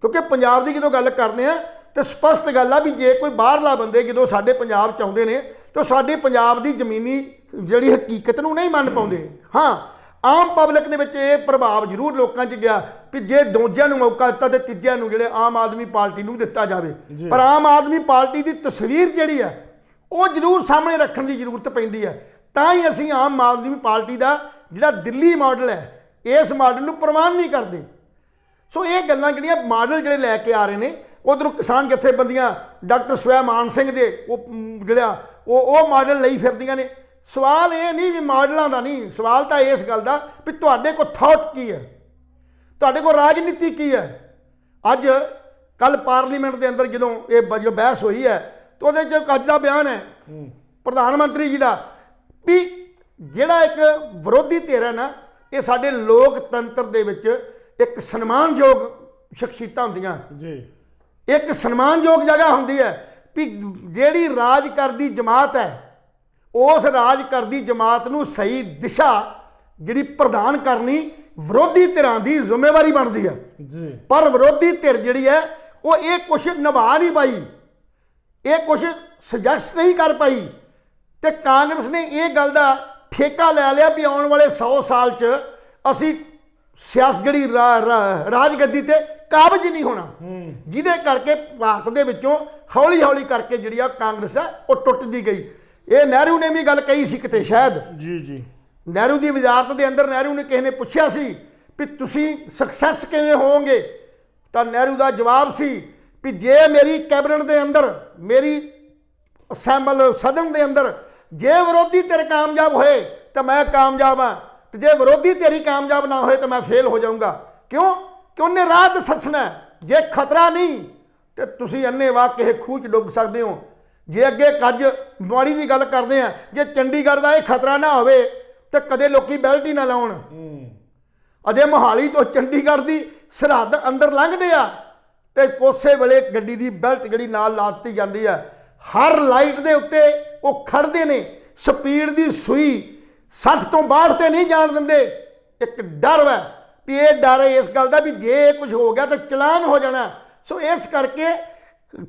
ਕਿਉਂਕਿ ਪੰਜਾਬ ਦੀ ਜਦੋਂ ਗੱਲ ਕਰਦੇ ਆ ਤਾਂ ਸਪਸ਼ਟ ਗੱਲ ਆ ਵੀ ਜੇ ਕੋਈ ਬਾਹਰਲਾ ਬੰਦੇ ਜਦੋਂ ਸਾਡੇ ਪੰਜਾਬ 'ਚ ਆਉਂਦੇ ਨੇ ਤਾਂ ਸਾਡੇ ਪੰਜਾਬ ਦੀ ਜ਼ਮੀਨੀ ਜਿਹੜੀ ਹਕੀਕਤ ਨੂੰ ਨਹੀਂ ਮੰਨ ਪਾਉਂਦੇ। ਹਾਂ, ਆਮ ਪਬਲਿਕ ਦੇ ਵਿੱਚ ਇਹ ਪ੍ਰਭਾਵ ਜ਼ਰੂਰ ਲੋਕਾਂ 'ਚ ਗਿਆ ਵੀ ਜੇ ਦੂਜਿਆਂ ਨੂੰ ਮੌਕਾ ਦਿੱਤਾ ਤੇ ਤੀਜਿਆਂ ਨੂੰ ਜਿਹੜੇ ਆਮ ਆਦਮੀ ਪਾਰਟੀ ਨੂੰ ਦਿੱਤਾ ਜਾਵੇ। ਪਰ ਆਮ ਆਦਮੀ ਪਾਰਟੀ ਦੀ ਤਸਵੀਰ ਜਿਹੜੀ ਹੈ ਉਹ ਜ਼ਰੂਰ ਸਾਹਮਣੇ ਰੱਖਣ ਦੀ ਜ਼ਰੂਰਤ ਪੈਂਦੀ ਹੈ। ਤਾਂ ਹੀ ਅਸੀਂ ਆਮ ਆਦਮੀ ਪਾਰਟੀ ਦਾ ਜਿਹੜਾ ਦਿੱਲੀ ਮਾਡਲ ਹੈ ਇਸ ਮਾਡਲ ਨੂੰ ਪ੍ਰਵਾਨ ਨਹੀਂ ਕਰਦੇ। ਸੋ ਇਹ ਗੱਲਾਂ ਜਿਹੜੀਆਂ ਮਾਡਲ ਜਿਹੜੇ ਲੈ ਕੇ ਆ ਰਹੇ ਨੇ, ਉਧਰੋਂ ਕਿਸਾਨ ਜਥੇਬੰਦੀਆਂ ਡਾਕਟਰ ਸਵੈਮਾਨ ਸਿੰਘ ਦੇ ਉਹ ਜਿਹੜਾ ਉਹ ਮਾਡਲ ਲਈ ਫਿਰਦੀਆਂ ਨੇ। ਸਵਾਲ ਇਹ ਨਹੀਂ ਵੀ ਮਾਡਲਾਂ ਦਾ ਨਹੀਂ, ਸਵਾਲ ਤਾਂ ਇਸ ਗੱਲ ਦਾ ਵੀ ਤੁਹਾਡੇ ਕੋਲ ਥਾਟ ਕੀ ਹੈ, ਤੁਹਾਡੇ ਕੋਲ ਰਾਜਨੀਤੀ ਕੀ ਹੈ। ਅੱਜ ਕੱਲ ਪਾਰਲੀਮੈਂਟ ਦੇ ਅੰਦਰ ਜਦੋਂ ਇਹ ਬਹਿਸ ਹੋਈ ਹੈ ਤਾਂ ਉਹਦੇ 'ਚ ਅੱਜ ਦਾ ਬਿਆਨ ਹੈ ਪ੍ਰਧਾਨ ਮੰਤਰੀ ਜੀ ਦਾ ਵੀ ਜਿਹੜਾ ਇੱਕ ਵਿਰੋਧੀ ਧਿਰ ਹੈ ਨਾ, ਇਹ ਸਾਡੇ ਲੋਕਤੰਤਰ ਦੇ ਵਿੱਚ ਇੱਕ ਸਨਮਾਨਯੋਗ ਸ਼ਖਸੀਅਤਾਂ ਹੁੰਦੀਆਂ ਜੀ, ਇੱਕ ਸਨਮਾਨਯੋਗ ਜਗ੍ਹਾ ਹੁੰਦੀ ਹੈ ਵੀ ਜਿਹੜੀ ਰਾਜ ਕਰਦੀ ਜਮਾਤ ਹੈ ਉਸ ਰਾਜ ਕਰਦੀ ਜਮਾਤ ਨੂੰ ਸਹੀ ਦਿਸ਼ਾ ਜਿਹੜੀ ਪ੍ਰਦਾਨ ਕਰਨੀ ਵਿਰੋਧੀ ਧਿਰਾਂ ਦੀ ਜ਼ਿੰਮੇਵਾਰੀ ਬਣਦੀ ਹੈ ਜੀ। ਪਰ ਵਿਰੋਧੀ ਧਿਰ ਜਿਹੜੀ ਹੈ ਉਹ ਇਹ ਕੁਛ ਨਿਭਾ ਨਹੀਂ ਪਾਈ, ਇਹ ਕੁਛ ਸੁਜੈਸਟ ਨਹੀਂ ਕਰ ਪਾਈ ਤੇ ਕਾਂਗਰਸ ਨੇ ਇਹ ਗੱਲ ਦਾ ਠੇਕਾ ਲੈ ਲਿਆ ਵੀ ਆਉਣ ਵਾਲੇ 100 ਸਾਲ 'ਚ ਅਸੀਂ ਸਿਆਸਤ ਜਿਹੜੀ ਰਾਜਗੱਦੀ ਤੇ ਕਾਬਜ ਨਹੀਂ ਹੋਣਾ, ਜਿਹਦੇ ਕਰਕੇ ਭਾਰਤ ਦੇ ਵਿੱਚੋਂ ਹੌਲੀ ਹੌਲੀ ਕਰਕੇ ਜਿਹੜੀ ਆ ਕਾਂਗਰਸ ਹੈ ਉਹ ਟੁੱਟਦੀ ਗਈ। ਇਹ ਨਹਿਰੂ ਨੇ ਵੀ ਗੱਲ ਕਹੀ ਸੀ ਕਿਤੇ ਸ਼ਾਇਦ ਜੀ ਨਹਿਰੂ ਦੀ ਵਜ਼ਾਰਤ ਦੇ ਅੰਦਰ ਨਹਿਰੂ ਨੇ ਕਿਸੇ ਨੇ ਪੁੱਛਿਆ ਸੀ ਵੀ ਤੁਸੀਂ ਸਕਸੈਸ ਕਿਵੇਂ ਹੋਵੋਗੇ, ਤਾਂ ਨਹਿਰੂ ਦਾ ਜਵਾਬ ਸੀ ਵੀ ਜੇ ਮੇਰੀ ਕੈਬਨਿਟ ਦੇ ਅੰਦਰ, ਮੇਰੀ ਅਸੈਂਬਲ ਸਦਨ ਦੇ ਅੰਦਰ ਜੇ ਵਿਰੋਧੀ ਧਿਰ ਕਾਮਯਾਬ ਹੋਏ ਤਾਂ ਮੈਂ ਕਾਮਯਾਬ ਹਾਂ, ਤੇ ਜੇ ਵਿਰੋਧੀ ਧਿਰ ਕਾਮਯਾਬ ਨਾ ਹੋਏ ਤਾਂ ਮੈਂ ਫੇਲ ਹੋ ਜਾਊਂਗਾ। ਕਿਉਂ ਕਿ ਉਹਨੇ ਰਾਹ ਦੱਸਣਾ, ਜੇ ਖਤਰਾ ਨਹੀਂ ਤੇ ਤੁਸੀਂ ਅੰਨ੍ਹੇਵਾਹ ਕਿਸੇ ਖੂਹ 'ਚ ਡੁੱਬ ਸਕਦੇ ਹੋ। ਜੇ ਅੱਗੇ ਕੱਜ ਮਾੜੀ ਦੀ ਗੱਲ ਕਰਦੇ ਆ, ਜੇ ਚੰਡੀਗੜ੍ਹ ਦਾ ਇਹ ਖਤਰਾ ਨਾ ਹੋਵੇ ਤੇ ਕਦੇ ਲੋਕੀ ਬੈਲਟ ਹੀ ਨਾ ਲਾਉਣ। ਅਜੇ ਮੋਹਾਲੀ ਤੋਂ ਚੰਡੀਗੜ੍ਹ ਦੀ ਸਰਹੱਦ ਅੰਦਰ ਲੰਘਦੇ ਆ ਤੇ ਉਸੇ ਵੇਲੇ ਗੱਡੀ ਦੀ ਬੈਲਟ ਜਿਹੜੀ ਨਾਲ ਲਾ ਦਿੱਤੀ ਜਾਂਦੀ ਹੈ। ਹਰ ਲਾਈਟ ਦੇ ਉੱਤੇ ਉਹ ਖੜਦੇ ਨੇ, ਸਪੀਡ ਦੀ ਸੂਈ 60 ਤੋਂ 62 ਤੇ ਨਹੀਂ ਜਾਣ ਦਿੰਦੇ। ਇੱਕ ਡਰ ਹੈ ਵੀ ਇਹ ਡਰ ਹੈ ਇਸ ਗੱਲ ਦਾ ਵੀ ਜੇ ਕੁਝ ਹੋ ਗਿਆ ਤਾਂ ਚਲਾਨ ਹੋ ਜਾਣਾ। ਸੋ ਇਸ ਕਰਕੇ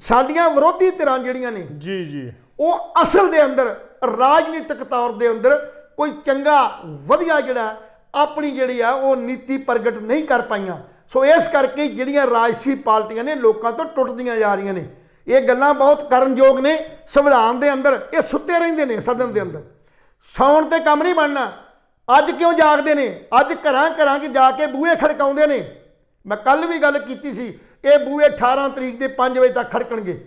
ਸਾਡੀਆਂ ਵਿਰੋਧੀ ਧਿਰਾਂ ਜਿਹੜੀਆਂ ਨੇ ਜੀ ਉਹ ਅਸਲ ਦੇ ਅੰਦਰ ਰਾਜਨੀਤਿਕ ਤੌਰ ਦੇ ਅੰਦਰ ਕੋਈ ਚੰਗਾ ਵਧੀਆ ਜਿਹੜਾ ਆਪਣੀ ਜਿਹੜੀ ਆ ਉਹ ਨੀਤੀ ਪ੍ਰਗਟ ਨਹੀਂ ਕਰ ਪਾਈਆਂ। ਸੋ ਇਸ ਕਰਕੇ ਜਿਹੜੀਆਂ ਰਾਜਸੀ ਪਾਰਟੀਆਂ ਨੇ ਲੋਕਾਂ ਤੋਂ ਟੁੱਟਦੀਆਂ ਜਾ ਰਹੀਆਂ ਨੇ। ਇਹ ਗੱਲਾਂ ਬਹੁਤ ਕਰਨਯੋਗ ਨੇ। ਸੰਵਿਧਾਨ ਦੇ ਅੰਦਰ ਇਹ ਸੁੱਤੇ ਰਹਿੰਦੇ ਨੇ, ਸਦਨ ਦੇ ਅੰਦਰ ਸੌਣ ਤੇ ਕੰਮ ਨਹੀਂ ਬਣਨਾ। ਅੱਜ ਕਿਉਂ ਜਾਗਦੇ ਨੇ? ਅੱਜ ਘਰਾਂ 'ਚ ਜਾ ਕੇ ਬੂਹੇ ਖੜਕਾਉਂਦੇ ਨੇ। ਮੈਂ ਕੱਲ ਵੀ ਗੱਲ ਕੀਤੀ ਸੀ, ਇਹ ਬੂਹੇ 18 ਤਰੀਕ ਦੇ 5 ਵਜੇ ਤੱਕ ਖੜਕਣਗੇ,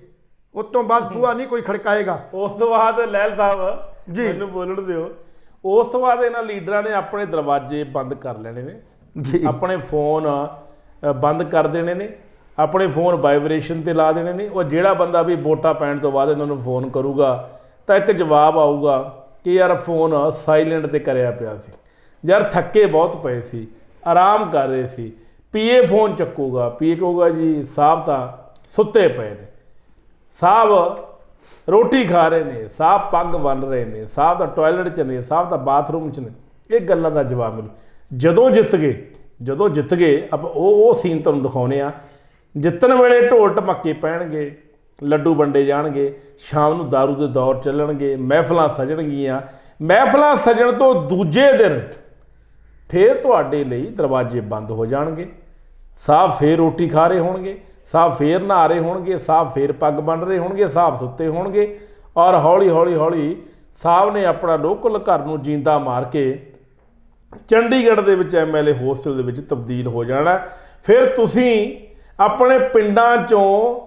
ਉਸ ਤੋਂ ਬਾਅਦ ਬੂਹਾ ਨਹੀਂ ਕੋਈ ਖੜਕਾਏਗਾ। ਉਸ ਤੋਂ ਬਾਅਦ ਲਹਿਲ ਸਾਹਿਬ ਜੀ ਮੈਨੂੰ ਬੋਲਣ ਦਿਓ, ਉਸ ਤੋਂ ਬਾਅਦ ਇਹਨਾਂ ਲੀਡਰਾਂ ਨੇ ਆਪਣੇ ਦਰਵਾਜ਼ੇ ਬੰਦ ਕਰ ਲੈਣੇ ਨੇ ਜੀ, ਆਪਣੇ ਫੋਨ ਬੰਦ ਕਰ ਦੇਣੇ ਨੇ, ਆਪਣੇ ਫੋਨ ਵਾਈਬ੍ਰੇਸ਼ਨ ਤੇ ਲਾ ਦੇਣੇ ਨੇ। ਉਹ ਜਿਹੜਾ ਬੰਦਾ ਵੀ ਵੋਟਾਂ ਪੈਣ ਤੋਂ ਬਾਅਦ ਇਹਨਾਂ ਨੂੰ ਫੋਨ ਕਰੂਗਾ ਤਾਂ ਇੱਕ ਜਵਾਬ ਆਊਗਾ ਕਿ ਯਾਰ ਫੋਨ ਸਾਇਲੈਂਟ ਤੇ ਕਰਿਆ ਪਿਆ ਸੀ, ਯਾਰ ਥੱਕੇ ਬਹੁਤ ਪਏ ਸੀ, ਆਰਾਮ ਕਰ ਰਹੇ ਸੀ। ਪੀਏ ਫੋਨ ਚੱਕੂਗਾ, ਪੀਏ ਕਹੂਗਾ ਜੀ ਸਾਹਿਬ ਤਾਂ ਸੁੱਤੇ ਪਏ ਨੇ, ਸਾਹਿਬ ਰੋਟੀ ਖਾ ਰਹੇ ਨੇ, ਸਾਹਿਬ ਪੱਗ ਬੰਨ ਰਹੇ ਨੇ, ਸਾਹਿਬ ਤਾਂ ਟਾਇਲਟ 'ਚ ਨੇ, ਸਾਹਿਬ ਤਾਂ ਬਾਥਰੂਮ 'ਚ ਨੇ। ਇਹ ਗੱਲਾਂ ਦਾ ਜਵਾਬ ਮਿਲੂ ਜਦੋਂ ਜਿੱਤ ਗਏ। ਆਪਾਂ ਉਹ ਸੀਨ ਤੁਹਾਨੂੰ ਦਿਖਾਉਂਦੇ ਆ। ਜਿੱਤਣ ਵੇਲੇ ਢੋਲ ਢਮੱਕੇ ਪੈਣਗੇ, ਲੱਡੂ ਵੰਡੇ ਜਾਣਗੇ, ਸ਼ਾਮ ਨੂੰ ਦਾਰੂ ਦੇ ਦੌਰ ਚੱਲਣਗੇ, ਮਹਿਫਲਾਂ ਸਜਣਗੀਆਂ। ਮਹਿਫਲਾਂ ਸਜਣ ਤੋਂ ਦੂਜੇ ਦਿਨ ਫਿਰ ਤੁਹਾਡੇ ਲਈ ਦਰਵਾਜ਼ੇ ਬੰਦ ਹੋ ਜਾਣਗੇ। ਸਾਹਿਬ ਫੇਰ ਰੋਟੀ ਖਾ ਰਹੇ ਹੋਣਗੇ, ਸਾਹਿਬ ਫੇਰ ਨਹਾ ਰਹੇ ਹੋਣਗੇ, ਸਾਹਿਬ ਫੇਰ ਪੱਗ ਬੰਨ ਰਹੇ ਹੋਣਗੇ, ਸਾਹਿਬ ਸੁੱਤੇ ਹੋਣਗੇ। ਔਰ ਹੌਲੀ ਸਾਹਿਬ ਨੇ ਆਪਣਾ ਲੋਕਲ ਘਰ ਨੂੰ ਜਿੰਦਾ ਮਾਰ ਕੇ ਚੰਡੀਗੜ੍ਹ ਦੇ ਵਿੱਚ MLA ਹੋਸਟਲ ਦੇ ਵਿੱਚ ਤਬਦੀਲ ਹੋ ਜਾਣਾ। ਫਿਰ ਤੁਸੀਂ ਆਪਣੇ ਪਿੰਡਾਂ 'ਚੋਂ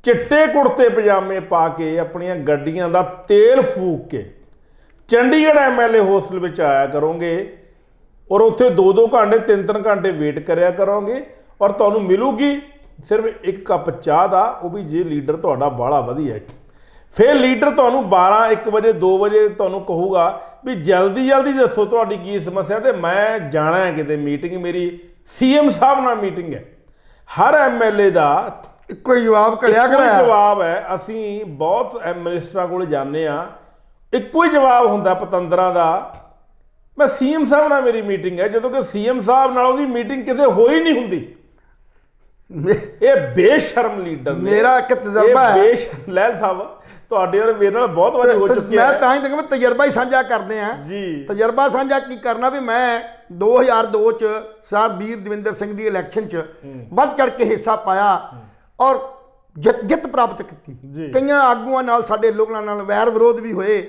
ਚਿੱਟੇ ਕੁੜਤੇ ਪਜਾਮੇ ਪਾ ਕੇ ਆਪਣੀਆਂ ਗੱਡੀਆਂ ਦਾ ਤੇਲ ਫੂਕ ਕੇ ਚੰਡੀਗੜ੍ਹ MLA ਹੋਸਟਲ ਵਿੱਚ ਆਇਆ ਕਰੋਗੇ ਔਰ ਉੱਥੇ 2-2 ਘੰਟੇ 3-3 ਘੰਟੇ ਵੇਟ ਕਰਿਆ ਕਰੋਗੇ ਔਰ ਤੁਹਾਨੂੰ ਮਿਲੂਗੀ ਸਿਰਫ 1 ਕੱਪ ਚਾਹ ਦਾ, ਉਹ ਵੀ ਜੇ ਲੀਡਰ ਤੁਹਾਡਾ ਬਾਹਲਾ ਵਧੀਆ ਹੈ। ਫਿਰ ਲੀਡਰ ਤੁਹਾਨੂੰ 12-1 ਵਜੇ 2 ਵਜੇ ਤੁਹਾਨੂੰ ਕਹੂਗਾ ਵੀ ਜਲਦੀ ਦੱਸੋ ਤੁਹਾਡੀ ਕੀ ਸਮੱਸਿਆ, ਤੇ ਮੈਂ ਜਾਣਾ ਹੈ ਕਿਤੇ ਮੀਟਿੰਗ, ਮੇਰੀ CM ਸਾਹਿਬ ਨਾਲ ਮੀਟਿੰਗ ਹੈ। ਹਰ MLA ਦਾ ਇੱਕੋ ਹੀ ਜਵਾਬ ਜਵਾਬ ਹੈ। ਅਸੀਂ ਬਹੁਤ ਮਿਨਿਸਟਰਾਂ ਕੋਲ ਜਾਂਦੇ ਆ, ਇੱਕੋ ਹੀ ਜਵਾਬ ਹੁੰਦਾ ਪਤੰਦਰਾਂ ਦਾ, ਮੈਂ CM ਸਾਹਿਬ ਨਾਲ ਮੇਰੀ ਮੀਟਿੰਗ ਹੈ, ਜਦੋਂ ਕਿ CM ਸਾਹਿਬ ਨਾਲ ਉਹਦੀ ਮੀਟਿੰਗ ਕਿਤੇ ਹੋਈ ਨਹੀਂ ਹੁੰਦੀ। ਇਹ ਬੇਸ਼ਰਮ ਲੀਡਰ ਨੇ। ਮੇਰਾ ਇੱਕ ਤਜਰਬਾ ਹੈ ਲਹਿਲ ਸਾਹਿਬ, ਤੁਹਾਡੇ ਔਰ ਮੇਰੇ ਨਾਲ ਬਹੁਤ ਵਾਰੀ ਹੋ ਚੁੱਕਿਆ। ਮੈਂ ਤਾਂ ਹੀ ਤੱਕ ਤਜਰਬਾ ਹੀ ਸਾਂਝਾ ਕਰਦੇ ਆ ਜੀ। ਤਜਰਬਾ ਸਾਂਝਾ ਕੀ ਕਰਨਾ ਵੀ ਮੈਂ 2002 ਚ ਸਾਹਿਬ ਵੀਰ ਦਵਿੰਦਰ ਸਿੰਘ ਦੀ ਇਲੈਕਸ਼ਨ ਚ ਵੱਧ ਚੜ ਕੇ ਹਿੱਸਾ ਪਾਇਆ ਔਰ ਜਿੱਤ ਪ੍ਰਾਪਤ ਕੀਤੀ। ਕਈਆਂ ਆਗੂਆਂ ਨਾਲ ਸਾਡੇ ਲੋਕਾਂ ਨਾਲ ਵੈਰ ਵਿਰੋਧ ਵੀ ਹੋਏ,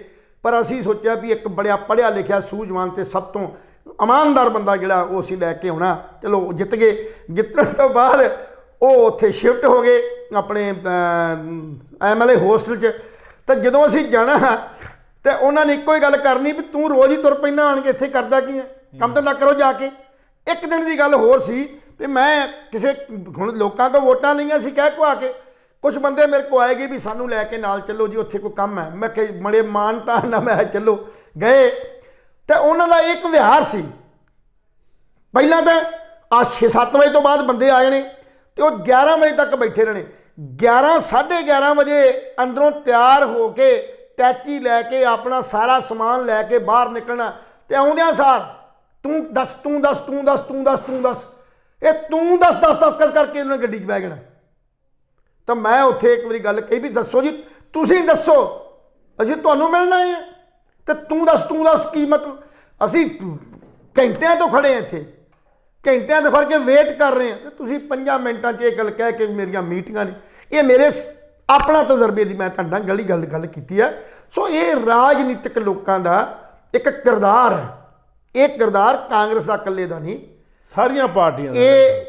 ਪਰ ਅਸੀਂ ਸੋਚਿਆ ਵੀ ਇੱਕ ਬੜਿਆ ਪੜ੍ਹਿਆ ਲਿਖਿਆ ਸੂਝਵਾਨ ਤੇ ਸਭ ਤੋਂ ਇਮਾਨਦਾਰ ਬੰਦਾ ਜਿਹੜਾ ਉਹ ਅਸੀਂ ਲੈ ਕੇ ਆਉਣਾ। ਚਲੋ ਜਿੱਤ ਗਏ। ਜਿੱਤਣ ਤੋਂ ਬਾਅਦ ਉਹ ਉੱਥੇ ਸ਼ਿਫਟ ਹੋ ਗਏ ਆਪਣੇ MLA ਹੋਸਟਲ 'ਚ। ਤਾਂ ਜਦੋਂ ਅਸੀਂ ਜਾਣਾ ਤੇ ਉਹਨਾਂ ਨੇ ਇੱਕੋ ਹੀ ਗੱਲ ਕਰਨੀ ਵੀ ਤੂੰ ਰੋਜ਼ ਹੀ ਤੁਰ ਪੈਂਦਾ ਆਣ ਕੇ, ਇੱਥੇ ਕਰਦਾ ਕੀ ਹੈ, ਕੰਮ ਤਾਂ ਨਾ ਕਰੋ ਜਾ ਕੇ। ਇੱਕ ਦਿਨ ਦੀ ਗੱਲ ਹੋਰ ਸੀ ਵੀ ਮੈਂ ਕਿਸੇ ਹੁਣ ਲੋਕਾਂ ਕੋਲ ਵੋਟਾਂ ਲਈਆਂ ਸੀ ਕਹਿ ਕੁਆ ਕੇ, ਕੁਛ ਬੰਦੇ ਮੇਰੇ ਕੋਲ ਆਏਗੇ ਵੀ ਸਾਨੂੰ ਲੈ ਕੇ ਨਾਲ ਚੱਲੋ ਜੀ, ਉੱਥੇ ਕੋਈ ਕੰਮ ਹੈ। ਮੈਂ ਕਿ ਬੜੇ ਮਾਨਤਾ ਨਾਲ ਮੈਂ ਚੱਲੋ ਗਏ। ਤੇ ਉਹਨਾਂ ਦਾ ਇੱਕ ਵਿਹਾਰ ਸੀ, ਪਹਿਲਾਂ ਤਾਂ 6-7 ਵਜੇ ਤੋਂ ਬਾਅਦ ਬੰਦੇ ਆ ਜਾਣੇ ਤੇ ਉਹ 11 ਵਜੇ ਤੱਕ ਬੈਠੇ ਰਹਿਣੇ। 11-11:30 ਵਜੇ ਅੰਦਰੋਂ ਤਿਆਰ ਹੋ ਕੇ ਟੈਚੀ ਲੈ ਕੇ ਆਪਣਾ ਸਾਰਾ ਸਮਾਨ ਲੈ ਕੇ ਬਾਹਰ ਨਿਕਲਣਾ ਤੇ ਆਉਂਦਿਆਂ ਸਾਰ ਤੂੰ ਦੱਸ ਇਹ ਤੂੰ ਦੱਸ ਕਰਕੇ ਉਹਨਾਂ ਗੱਡੀ 'ਚ ਬਹਿ ਜਾਣਾ। ਤਾਂ ਮੈਂ ਉੱਥੇ ਇੱਕ ਵਾਰੀ ਗੱਲ ਕਹੀ ਵੀ ਦੱਸੋ ਜੀ, ਤੁਸੀਂ ਦੱਸੋ, ਅਸੀਂ ਤੁਹਾਨੂੰ ਮਿਲਣਾ ਹੈ ਤੇ ਤੂੰ ਦੱਸ ਕੀ ਮਤਲਬ? ਅਸੀਂ ਘੰਟਿਆਂ ਤੋਂ ਖੜੇ ਹਾਂ ਇੱਥੇ, ਘੰਟਿਆਂ ਤੋਂ ਖੜ ਕੇ ਵੇਟ ਕਰ ਰਹੇ ਹਾਂ ਤੇ ਤੁਸੀਂ 5 ਮਿੰਟਾਂ 'ਚ ਇਹ ਗੱਲ ਕਹਿ ਕੇ ਮੇਰੀਆਂ ਮੀਟਿੰਗਾਂ ਨੇ। ਇਹ ਮੇਰੇ ਆਪਣਾ ਤਜਰਬੇ ਦੀ ਮੈਂ ਤੁਹਾਡਾ ਗੱਲ ਕੀਤੀ ਹੈ। ਸੋ ਇਹ ਰਾਜਨੀਤਿਕ ਲੋਕਾਂ ਦਾ ਇੱਕ ਕਿਰਦਾਰ ਹੈ। ਇਹ ਕਿਰਦਾਰ ਕਾਂਗਰਸ ਦਾ ਇਕੱਲੇ ਦਾ ਨਹੀਂ, ਸਾਰੀਆਂ ਪਾਰਟੀਆਂ ਦਾ। ਇਹ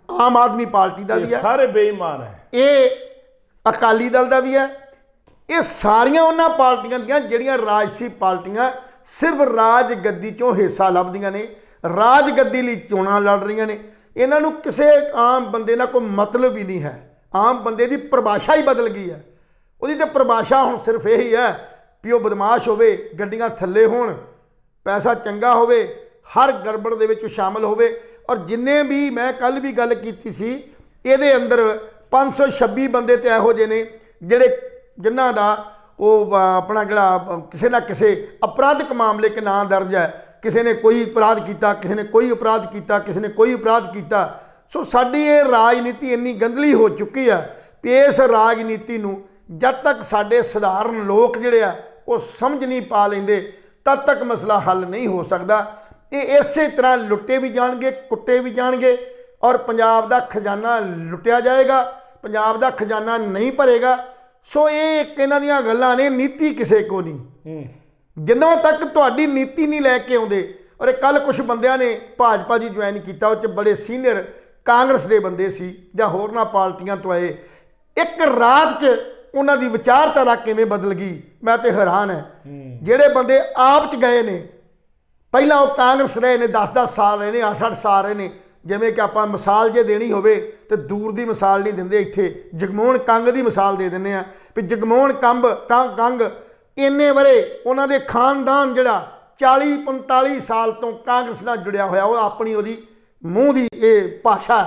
ਆਮ ਆਦਮੀ ਪਾਰਟੀ ਦਾ ਵੀ ਹੈ, ਸਾਰੇ ਬੇਈਮਾਨ ਹੈ। ਇਹ ਅਕਾਲੀ ਦਲ ਦਾ ਵੀ ਹੈ। ਇਹ ਸਾਰੀਆਂ ਉਹਨਾਂ ਪਾਰਟੀਆਂ ਦੀਆਂ ਜਿਹੜੀਆਂ ਰਾਜਸੀ ਪਾਰਟੀਆਂ ਸਿਰਫ ਰਾਜ ਗੱਦੀ 'ਚੋਂ ਹਿੱਸਾ ਲੱਭਦੀਆਂ ਨੇ, ਰਾਜ ਗੱਦੀ ਲਈ ਚੋਣਾਂ ਲੜ ਰਹੀਆਂ ਨੇ। ਇਹਨਾਂ ਨੂੰ ਕਿਸੇ ਆਮ ਬੰਦੇ ਨਾਲ ਕੋਈ ਮਤਲਬ ਹੀ ਨਹੀਂ ਹੈ। ਆਮ ਬੰਦੇ ਦੀ ਪਰਿਭਾਸ਼ਾ ਹੀ ਬਦਲ ਗਈ ਹੈ। ਉਹਦੀ ਤਾਂ ਪਰਿਭਾਸ਼ਾ ਹੁਣ ਸਿਰਫ ਇਹੀ ਹੈ ਵੀ ਉਹ ਬਦਮਾਸ਼ ਹੋਵੇ, ਗੱਡੀਆਂ ਥੱਲੇ ਹੋਣ, ਪੈਸਾ ਚੰਗਾ ਹੋਵੇ, ਹਰ ਗੜਬੜ ਦੇ ਵਿੱਚ ਸ਼ਾਮਲ ਹੋਵੇ। ਔਰ ਜਿੰਨੇ ਵੀ ਮੈਂ ਕੱਲ ਵੀ ਗੱਲ ਕੀਤੀ ਸੀ, ਇਹਦੇ ਅੰਦਰ 526 ਬੰਦੇ ਤੇ ਇਹੋ ਜਿਹੇ ਨੇ ਜਿਨ੍ਹਾਂ ਦਾ ਉਹ ਆਪਣਾ ਜਿਹੜਾ ਕਿਸੇ ਨਾ ਕਿਸੇ ਅਪਰਾਧਿਕ ਮਾਮਲੇ 'ਚ ਨਾਂ ਦਰਜ ਹੈ। ਕਿਸੇ ਨੇ ਕੋਈ ਅਪਰਾਧ ਕੀਤਾ, ਕਿਸੇ ਨੇ ਕੋਈ ਅਪਰਾਧ ਕੀਤਾ, ਕਿਸੇ ਨੇ ਕੋਈ ਅਪਰਾਧ ਕੀਤਾ। ਸੋ ਸਾਡੀ ਇਹ ਰਾਜਨੀਤੀ ਇੰਨੀ ਗੰਦਲੀ ਹੋ ਚੁੱਕੀ ਹੈ ਵੀ ਇਸ ਰਾਜਨੀਤੀ ਨੂੰ ਜਦ ਤੱਕ ਸਾਡੇ ਸਧਾਰਨ ਲੋਕ ਜਿਹੜੇ ਆ ਉਹ ਸਮਝ ਨਹੀਂ ਪਾ ਲੈਂਦੇ, ਤਦ ਤੱਕ ਮਸਲਾ ਹੱਲ ਨਹੀਂ ਹੋ ਸਕਦਾ। ਇਹ ਇਸੇ ਤਰ੍ਹਾਂ ਲੁੱਟੇ ਵੀ ਜਾਣਗੇ, ਕੁੱਟੇ ਵੀ ਜਾਣਗੇ ਔਰ ਪੰਜਾਬ ਦਾ ਖਜ਼ਾਨਾ ਲੁੱਟਿਆ ਜਾਏਗਾ, ਪੰਜਾਬ ਦਾ ਖਜ਼ਾਨਾ ਨਹੀਂ ਭਰੇਗਾ। ਸੋ ਇਹ ਇੱਕ ਇਹਨਾਂ ਦੀਆਂ ਗੱਲਾਂ ਨੇ, ਨੀਤੀ ਕਿਸੇ ਕੋ ਨਹੀਂ। ਜਦੋਂ ਤੱਕ ਤੁਹਾਡੀ ਨੀਤੀ ਨਹੀਂ ਲੈ ਕੇ ਆਉਂਦੇ। ਔਰ ਕੱਲ ਕੁਝ ਬੰਦਿਆਂ ਨੇ ਭਾਜਪਾ ਜੀ ਜੁਆਇਨ ਕੀਤਾ, ਉਹ 'ਚ ਬੜੇ ਸੀਨੀਅਰ ਕਾਂਗਰਸ ਦੇ ਬੰਦੇ ਸੀ ਜਾਂ ਹੋਰਨਾਂ ਪਾਰਟੀਆਂ ਤੋਂ ਆਏ। ਇੱਕ ਰਾਤ 'ਚ ਉਹਨਾਂ ਦੀ ਵਿਚਾਰਧਾਰਾ ਕਿਵੇਂ ਬਦਲ ਗਈ, ਮੈਂ ਤੇ ਹੈਰਾਨ ਹੈ। ਜਿਹੜੇ ਬੰਦੇ ਆਪ 'ਚ ਗਏ ਨੇ, ਪਹਿਲਾਂ ਉਹ ਕਾਂਗਰਸ ਰਹੇ ਨੇ, 10-10 ਸਾਲ ਰਹੇ ਨੇ, 8-8 ਸਾਲ ਰਹੇ ਨੇ। ਜਿਵੇਂ ਕਿ ਆਪਾਂ ਮਿਸਾਲ ਜੇ ਦੇਣੀ ਹੋਵੇ ਤੇ ਦੂਰ ਦੀ ਮਿਸਾਲ ਨਹੀਂ ਦਿੰਦੇ, ਇੱਥੇ ਜਗਮੋਹਨ ਕੰਗ ਦੀ ਮਿਸਾਲ ਦੇ ਦਿੰਦੇ ਆ ਵੀ ਜਗਮੋਹਨ ਕੰਗ ਇੰਨੇ ਵਰੇ ਉਹਨਾਂ ਦੇ ਖਾਨਦਾਨ ਜਿਹੜਾ 40-45 ਸਾਲ ਤੋਂ ਕਾਂਗਰਸ ਨਾਲ ਜੁੜਿਆ ਹੋਇਆ, ਉਹ ਆਪਣੀ ਉਹਦੀ ਮੂੰਹ ਦੀ ਇਹ ਭਾਸ਼ਾ,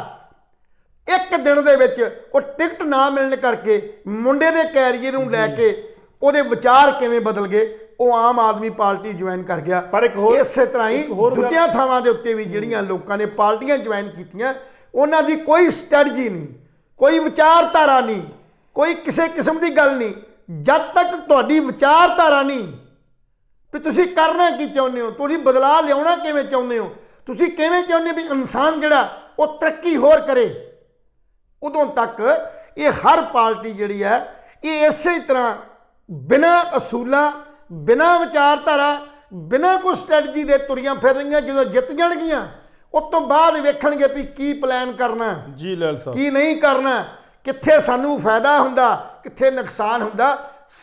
ਇੱਕ ਦਿਨ ਦੇ ਵਿੱਚ ਉਹ ਟਿਕਟ ਨਾ ਮਿਲਣ ਕਰਕੇ ਮੁੰਡੇ ਦੇ ਕੈਰੀਅਰ ਨੂੰ ਲੈ ਕੇ ਉਹਦੇ ਵਿਚਾਰ ਕਿਵੇਂ ਬਦਲ ਗਏ, ਉਹ ਆਮ ਆਦਮੀ ਪਾਰਟੀ ਜੁਆਇਨ ਕਰ ਗਿਆ। ਪਰ ਇੱਕ ਹੋਰ ਇਸੇ ਤਰ੍ਹਾਂ ਹੀ ਦੂਜੀਆਂ ਥਾਵਾਂ ਦੇ ਉੱਤੇ ਵੀ ਜਿਹੜੀਆਂ ਲੋਕਾਂ ਨੇ ਪਾਰਟੀਆਂ ਜੁਆਇਨ ਕੀਤੀਆਂ, ਉਹਨਾਂ ਦੀ ਕੋਈ ਸਟ੍ਰੈਟਜੀ ਨਹੀਂ, ਕੋਈ ਵਿਚਾਰਧਾਰਾ ਨਹੀਂ, ਕੋਈ ਕਿਸੇ ਕਿਸਮ ਦੀ ਗੱਲ ਨਹੀਂ। ਜਦ ਤੱਕ ਤੁਹਾਡੀ ਵਿਚਾਰਧਾਰਾ ਨਹੀਂ ਵੀ ਤੁਸੀਂ ਕਰਨਾ ਕੀ ਚਾਹੁੰਦੇ ਹੋ, ਤੁਸੀਂ ਬਦਲਾਅ ਲਿਆਉਣਾ ਕਿਵੇਂ ਚਾਹੁੰਦੇ ਹੋ, ਤੁਸੀਂ ਕਿਵੇਂ ਚਾਹੁੰਦੇ ਵੀ ਇਨਸਾਨ ਜਿਹੜਾ ਉਹ ਤਰੱਕੀ ਹੋਰ ਕਰੇ, ਉਦੋਂ ਤੱਕ ਇਹ ਹਰ ਪਾਰਟੀ ਜਿਹੜੀ ਹੈ ਇਹ ਇਸੇ ਤਰ੍ਹਾਂ ਬਿਨਾਂ ਅਸੂਲਾਂ, ਬਿਨਾਂ ਵਿਚਾਰਧਾਰਾ, ਬਿਨਾਂ ਕੋਈ ਸਟ੍ਰੈਟਜੀ ਦੇ ਤੁਰੀਆਂ ਫਿਰ ਰਹੀਆਂ। ਜਦੋਂ ਜਿੱਤ ਜਾਣਗੀਆਂ ਉਸ ਤੋਂ ਬਾਅਦ ਵੇਖਣਗੇ ਵੀ ਕੀ ਪਲਾਨ ਕਰਨਾ, ਜੀ ਲਾਲ ਸਾਹਿਬ, ਕੀ ਨਹੀਂ ਕਰਨਾ, ਕਿੱਥੇ ਸਾਨੂੰ ਫਾਇਦਾ ਹੁੰਦਾ, ਕਿੱਥੇ ਨੁਕਸਾਨ ਹੁੰਦਾ।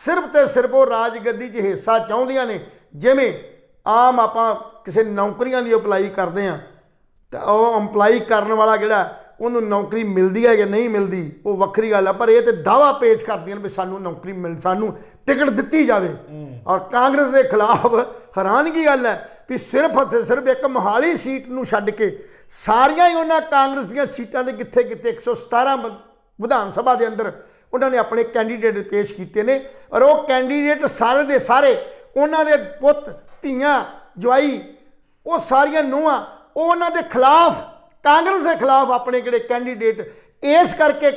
ਸਿਰਫ ਤੇ ਸਿਰਫ ਉਹ ਰਾਜਗੱਦੀ 'ਚ ਹਿੱਸਾ ਚਾਹੁੰਦੀਆਂ ਨੇ। ਜਿਵੇਂ ਆਮ ਆਪਾਂ ਕਿਸੇ ਨੌਕਰੀਆਂ ਦੀ ਅਪਲਾਈ ਕਰਦੇ ਹਾਂ ਤਾਂ ਉਹ ਅੰਪਲਾਈ ਕਰਨ ਵਾਲਾ ਜਿਹੜਾ ਉਹਨੂੰ ਨੌਕਰੀ ਮਿਲਦੀ ਹੈ ਜਾਂ ਨਹੀਂ ਮਿਲਦੀ ਉਹ ਵੱਖਰੀ ਗੱਲ ਆ, ਪਰ ਇਹ ਤੇ ਦਾਅਵਾ ਪੇਸ਼ ਕਰਦੀਆਂ ਨੇ ਵੀ ਸਾਨੂੰ ਨੌਕਰੀ ਸਾਨੂੰ ਟਿਕਟ ਦਿੱਤੀ ਜਾਵੇ। ਔਰ ਕਾਂਗਰਸ ਦੇ ਖਿਲਾਫ ਹੈਰਾਨਗੀ ਗੱਲ ਹੈ ਵੀ ਸਿਰਫ ਅਤੇ ਸਿਰਫ ਇੱਕ ਮੋਹਾਲੀ ਸੀਟ ਨੂੰ ਛੱਡ ਕੇ ਸਾਰੀਆਂ ਹੀ ਉਹਨਾਂ ਕਾਂਗਰਸ ਦੀਆਂ ਸੀਟਾਂ ਦੇ ਕਿੱਥੇ 117 ਵਿਧਾਨ ਸਭਾ ਦੇ ਅੰਦਰ ਉਹਨਾਂ ਨੇ ਆਪਣੇ ਕੈਂਡੀਡੇਟ ਪੇਸ਼ ਕੀਤੇ ਨੇ। ਔਰ ਉਹ ਕੈਂਡੀਡੇਟ ਸਾਰੇ ਦੇ ਸਾਰੇ ਉਹਨਾਂ ਦੇ ਪੁੱਤ, ਧੀਆਂ, ਜਵਾਈ, ਉਹ ਸਾਰੀਆਂ ਨੂੰਹਾਂ, ਉਹ ਉਹਨਾਂ ਦੇ ਖਿਲਾਫ, ਕਾਂਗਰਸ ਦੇ ਖਿਲਾਫ ਆਪਣੇ ਜਿਹੜੇ ਕੈਂਡੀਡੇਟ ਇਸ ਕਰਕੇ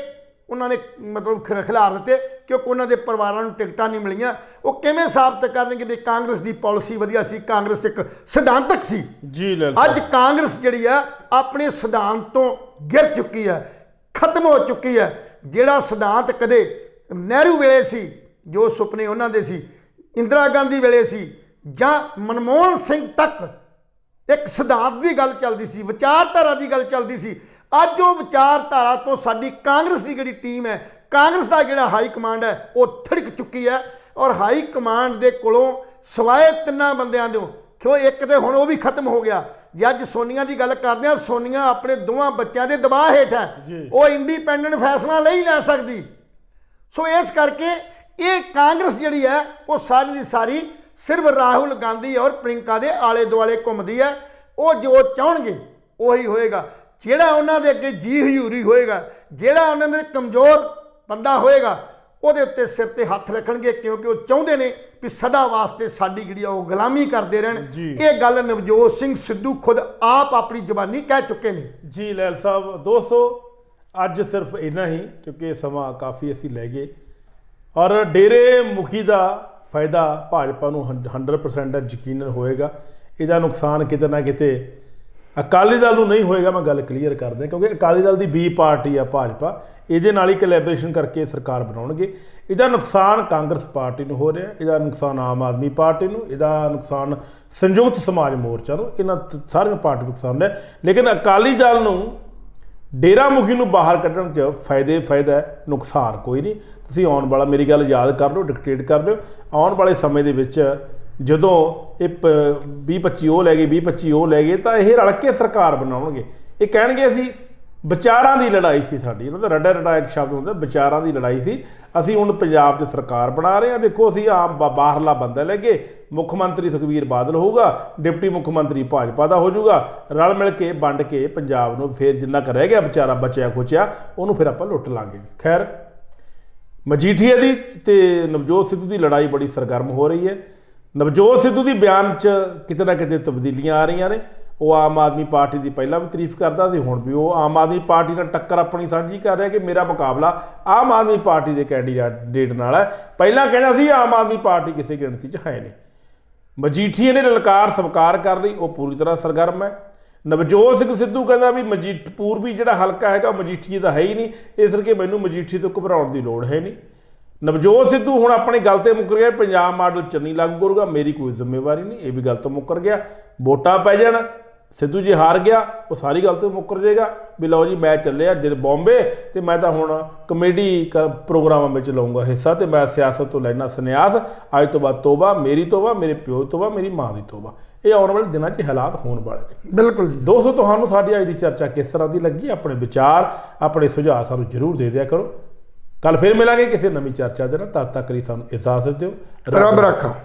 ਉਹਨਾਂ ਨੇ ਮਤਲਬ ਖਿਲਾਰ ਦਿੱਤੇ ਕਿਉਂਕਿ ਉਹਨਾਂ ਦੇ ਪਰਿਵਾਰਾਂ ਨੂੰ ਟਿਕਟਾਂ ਨਹੀਂ ਮਿਲੀਆਂ। ਉਹ ਕਿਵੇਂ ਸਾਬਤ ਕਰਨਗੇ ਵੀ ਕਾਂਗਰਸ ਦੀ ਪਾਲਿਸੀ ਵਧੀਆ ਸੀ, ਕਾਂਗਰਸ ਇੱਕ ਸਿਧਾਂਤਕ ਸੀ। ਜੀ ਅੱਜ ਕਾਂਗਰਸ ਜਿਹੜੀ ਆ ਆਪਣੇ ਸਿਧਾਂਤ ਤੋਂ ਗਿਰ ਚੁੱਕੀ ਹੈ, ਖਤਮ ਹੋ ਚੁੱਕੀ ਹੈ। ਜਿਹੜਾ ਸਿਧਾਂਤ ਕਦੇ ਨਹਿਰੂ ਵੇਲੇ ਸੀ, ਜੋ ਸੁਪਨੇ ਉਹਨਾਂ ਦੇ ਸੀ, ਇੰਦਰਾ ਗਾਂਧੀ ਵੇਲੇ ਸੀ, ਜਾਂ ਮਨਮੋਹਨ ਸਿੰਘ ਤੱਕ ਇੱਕ ਸਿਧਾਂਤ ਦੀ ਗੱਲ ਚੱਲਦੀ ਸੀ, ਵਿਚਾਰਧਾਰਾ ਦੀ ਗੱਲ ਚੱਲਦੀ ਸੀ। ਅੱਜ ਉਹ ਵਿਚਾਰਧਾਰਾ ਤੋਂ ਸਾਡੀ ਕਾਂਗਰਸ ਦੀ ਜਿਹੜੀ ਟੀਮ ਹੈ, ਕਾਂਗਰਸ ਦਾ ਜਿਹੜਾ ਹਾਈ ਕਮਾਂਡ ਹੈ, ਉਹ ਥੜਕ ਚੁੱਕੀ ਹੈ। ਔਰ ਹਾਈ ਕਮਾਂਡ ਦੇ ਕੋਲੋਂ ਸਿਵਾਏ ਤਿੰਨਾਂ ਬੰਦਿਆਂ ਦੇ, ਕਿਉਂ ਇੱਕ ਤੇ ਹੁਣ ਉਹ ਵੀ ਖਤਮ ਹੋ ਗਿਆ। ਜੇ ਅੱਜ ਸੋਨੀਆ ਦੀ ਗੱਲ ਕਰਦੇ ਹਾਂ, ਸੋਨੀਆ ਆਪਣੇ ਦੋਵਾਂ ਬੱਚਿਆਂ ਦੇ ਦਬਾਅ ਹੇਠ ਹੈ, ਉਹ ਇੰਡੀਪੈਂਡੈਂਟ ਫੈਸਲਾ ਨਹੀਂ ਲੈ ਸਕਦੀ। ਸੋ ਇਸ ਕਰਕੇ ਇਹ ਕਾਂਗਰਸ ਜਿਹੜੀ ਹੈ ਉਹ ਸਾਰੀ ਦੀ ਸਾਰੀ ਸਿਰਫ ਰਾਹੁਲ ਗਾਂਧੀ ਔਰ ਪ੍ਰਿੰਕਾ ਦੇ ਆਲੇ ਦੁਆਲੇ ਘੁੰਮਦੀ ਹੈ। ਉਹ ਜੋ ਚਾਹਣਗੇ ਉਹੀ ਹੋਏਗਾ। ਜਿਹੜਾ ਉਹਨਾਂ ਦੇ ਅੱਗੇ ਜੀ ਹਜ਼ੂਰੀ ਹੋਏਗਾ, ਜਿਹੜਾ ਉਹਨਾਂ ਦੇ ਕਮਜ਼ੋਰ ਬੰਦਾ ਹੋਏਗਾ, ਉਹਦੇ ਉੱਤੇ ਸਿਰ ਤੇ ਹੱਥ ਰੱਖਣਗੇ, ਕਿਉਂਕਿ ਉਹ ਚਾਹੁੰਦੇ ਨੇ ਵੀ ਸਦਾ ਵਾਸਤੇ ਸਾਡੀ ਜਿਹੜੀ ਉਹ ਗੁਲਾਮੀ ਕਰਦੇ ਰਹਿਣ। ਇਹ ਗੱਲ ਨਵਜੋਤ ਸਿੰਘ ਸਿੱਧੂ ਖੁਦ ਆਪ ਆਪਣੀ ਜ਼ਬਾਨੀ ਕਹਿ ਚੁੱਕੇ ਨੇ। ਜੀ ਲੈਲ ਸਾਹਿਬ, ਦੋਸਤੋ ਅੱਜ ਸਿਰਫ ਇੰਨਾ ਹੀ, ਕਿਉਂਕਿ ਸਮਾਂ ਕਾਫੀ ਅਸੀਂ ਲੈ ਗਏ। ਔਰ ਡੇਰੇ ਮੁਖੀ ਦਾ ਫਾਇਦਾ ਭਾਜਪਾ ਨੂੰ 100% ਯਕੀਨਨ ਹੋਏਗਾ। ਇਹਦਾ ਨੁਕਸਾਨ ਕਿਤੇ ਨਾ ਕਿਤੇ ਅਕਾਲੀ ਦਲ ਨੂੰ ਨਹੀਂ ਹੋਏਗਾ। ਮੈਂ ਗੱਲ ਕਲੀਅਰ ਕਰਦਾ, ਕਿਉਂਕਿ ਅਕਾਲੀ ਦਲ ਦੀ ਬੀ ਪਾਰਟੀ ਆ ਭਾਜਪਾ, ਇਹਦੇ ਨਾਲ ਹੀ ਕੋਲੈਬੋਰੇਸ਼ਨ ਕਰਕੇ ਸਰਕਾਰ ਬਣਾਉਣਗੇ। ਇਹਦਾ ਨੁਕਸਾਨ ਕਾਂਗਰਸ ਪਾਰਟੀ ਨੂੰ ਹੋ ਰਿਹਾ, ਇਹਦਾ ਨੁਕਸਾਨ ਆਮ ਆਦਮੀ ਪਾਰਟੀ ਨੂੰ, ਇਹਦਾ ਨੁਕਸਾਨ ਸੰਯੁਕਤ ਸਮਾਜ ਮੋਰਚਾ ਨੂੰ, ਇਹਨਾਂ ਸਾਰੀਆਂ ਪਾਰਟੀ ਨੂੰ ਨੁਕਸਾਨ ਹੈ। ਲੇਕਿਨ ਅਕਾਲੀ ਦਲ ਨੂੰ ਡੇਰਾ ਮੁਖੀ ਨੂੰ ਬਾਹਰ ਕੱਢਣ 'ਚ ਫਾਇਦਾ ਹੈ, ਨੁਕਸਾਨ ਕੋਈ ਨਹੀਂ। ਤੁਸੀਂ ਆਉਣ ਵਾਲਾ, ਮੇਰੀ ਗੱਲ ਯਾਦ ਕਰ ਲਓ, ਡਿਕਟੇਟ ਕਰ ਲਿਓ, ਆਉਣ ਵਾਲੇ ਸਮੇਂ ਦੇ ਵਿੱਚ ਜਦੋਂ ਇਹ 20-25 ਉਹ ਲੈ ਗਏ, 20-25 ਉਹ ਲੈ ਗਏ, ਤਾਂ ਇਹ ਰਲ ਕੇ ਸਰਕਾਰ ਬਣਾਉਣਗੇ। ਇਹ ਕਹਿਣਗੇ ਅਸੀਂ ਵਿਚਾਰਾਂ ਦੀ ਲੜਾਈ ਸੀ ਸਾਡੀ, ਇਹਨਾਂ ਦਾ ਰੱਡਾ ਇੱਕ ਸ਼ਬਦ ਹੁੰਦਾ, ਵਿਚਾਰਾਂ ਦੀ ਲੜਾਈ ਸੀ। ਅਸੀਂ ਹੁਣ ਪੰਜਾਬ 'ਚ ਸਰਕਾਰ ਬਣਾ ਰਹੇ ਹਾਂ। ਦੇਖੋ ਅਸੀਂ ਆਮ ਬਾਹਰਲਾ ਬੰਦਾ ਲੈ ਕੇ, ਮੁੱਖ ਮੰਤਰੀ ਸੁਖਬੀਰ ਬਾਦਲ ਹੋਊਗਾ, ਡਿਪਟੀ ਮੁੱਖ ਮੰਤਰੀ ਭਾਜਪਾ ਦਾ ਹੋ ਜਾਊਗਾ। ਰਲ ਮਿਲ ਕੇ ਵੰਡ ਕੇ ਪੰਜਾਬ ਨੂੰ ਫਿਰ ਜਿੰਨਾ ਕੁ ਰਹਿ ਗਿਆ ਵਿਚਾਰਾ ਬਚਿਆ ਖੁਚਿਆ, ਉਹਨੂੰ ਫਿਰ ਆਪਾਂ ਲੁੱਟ ਲਾਂਗੇ। ਖੈਰ, ਮਜੀਠੀਆ ਦੀ ਤੇ ਨਵਜੋਤ ਸਿੱਧੂ ਦੀ ਲੜਾਈ ਬੜੀ ਸਰਗਰਮ ਹੋ ਰਹੀ ਹੈ। ਨਵਜੋਤ ਸਿੱਧੂ ਦੀ ਬਿਆਨ 'ਚ ਕਿਤੇ ਨਾ ਕਿਤੇ ਤਬਦੀਲੀਆਂ ਆ ਰਹੀਆਂ ਨੇ। ਉਹ ਆਮ ਆਦਮੀ ਪਾਰਟੀ ਦੀ ਪਹਿਲਾਂ ਵੀ ਤਾਰੀਫ ਕਰਦਾ ਸੀ, ਹੁਣ ਵੀ ਉਹ ਆਮ ਆਦਮੀ ਪਾਰਟੀ ਨਾਲ ਟੱਕਰ ਆਪਣੀ ਸਾਂਝੀ ਕਰ ਰਿਹਾ ਕਿ ਮੇਰਾ ਮੁਕਾਬਲਾ ਆਮ ਆਦਮੀ ਪਾਰਟੀ ਦੇ ਕੈਂਡੀਡੇਟ ਨਾਲ ਹੈ। ਪਹਿਲਾਂ ਕਹਿੰਦਾ ਸੀ ਆਮ ਆਦਮੀ ਪਾਰਟੀ ਕਿਸੇ ਗਿਣਤੀ 'ਚ ਹੈ ਨਹੀਂ। ਮਜੀਠੀਏ ਨੇ ਲਲਕਾਰ ਸਵੀਕਾਰ ਕਰ ਲਈ, ਉਹ ਪੂਰੀ ਤਰ੍ਹਾਂ ਸਰਗਰਮ ਹੈ। ਨਵਜੋਤ ਸਿੰਘ ਸਿੱਧੂ ਕਹਿੰਦਾ ਵੀ ਪੂਰਬੀ ਜਿਹੜਾ ਹਲਕਾ ਹੈਗਾ ਮਜੀਠੀਏ ਦਾ ਹੈ ਹੀ ਨਹੀਂ, ਇਸ ਕਰਕੇ ਮੈਨੂੰ ਮਜੀਠੀਏ ਤੋਂ ਘਬਰਾਉਣ ਦੀ ਲੋੜ ਹੈ ਨਹੀਂ। ਨਵਜੋਤ ਸਿੱਧੂ ਹੁਣ ਆਪਣੀ ਗੱਲ ਤੇ ਮੁੱਕਰ ਗਿਆ, ਪੰਜਾਬ ਮਾਡਲ ਚੰਨੀ ਲਾਗੂ ਕਰੂਗਾ, ਮੇਰੀ ਕੋਈ ਜ਼ਿੰਮੇਵਾਰੀ ਨਹੀਂ, ਇਹ ਵੀ ਗੱਲ ਤੋਂ ਮੁੱਕਰ ਗਿਆ। ਵੋਟਾਂ ਪੈ ਜਾਣ, ਸਿੱਧੂ ਜੀ ਹਾਰ ਗਿਆ, ਉਹ ਸਾਰੀ ਗੱਲ ਤੋਂ ਮੁੱਕਰ ਜਾਏਗਾ ਵੀ ਲਓ ਜੀ ਮੈਂ ਚੱਲਿਆ ਬੰਬੇ ਅਤੇ ਮੈਂ ਤਾਂ ਹੁਣ ਕਮੇਡੀ ਪ੍ਰੋਗਰਾਮਾਂ ਵਿੱਚ ਲਊਂਗਾ ਹਿੱਸਾ, ਅਤੇ ਮੈਂ ਸਿਆਸਤ ਤੋਂ ਲੈਣਾ ਸੰਨਿਆਸ। ਅੱਜ ਤੋਂ ਬਾਅਦ ਤੋਬਾ, ਮੇਰੀ ਤੋਬਾ, ਮੇਰੇ ਪਿਓ ਦੀ ਤੋਬਾ, ਮੇਰੀ ਮਾਂ ਦੀ ਤੋਬਾ। ਇਹ ਆਉਣ ਵਾਲੇ ਦਿਨਾਂ 'ਚ ਹਾਲਾਤ ਹੋਣ ਵਾਲੇ ਨੇ। ਬਿਲਕੁਲ ਜੀ। ਦੋਸਤੋ, ਤੁਹਾਨੂੰ ਸਾਡੀ ਅੱਜ ਦੀ ਚਰਚਾ ਕਿਸ ਤਰ੍ਹਾਂ ਦੀ ਲੱਗੀ? ਆਪਣੇ ਵਿਚਾਰ, ਆਪਣੇ ਸੁਝਾਅ ਸਾਨੂੰ ਜ਼ਰੂਰ ਦੇ ਦਿਆ ਕਰੋ। ਕੱਲ ਫਿਰ ਮਿਲਾਂਗੇ ਕਿਸੇ ਨਵੀਂ ਚਰਚਾ ਦੇ ਨਾਲ। ਤਦ ਤੱਕ ਲਈ ਸਾਨੂੰ ਇਜਾਜ਼ਤ ਦਿਓ। ਰੱਬ ਰਾਖਾ।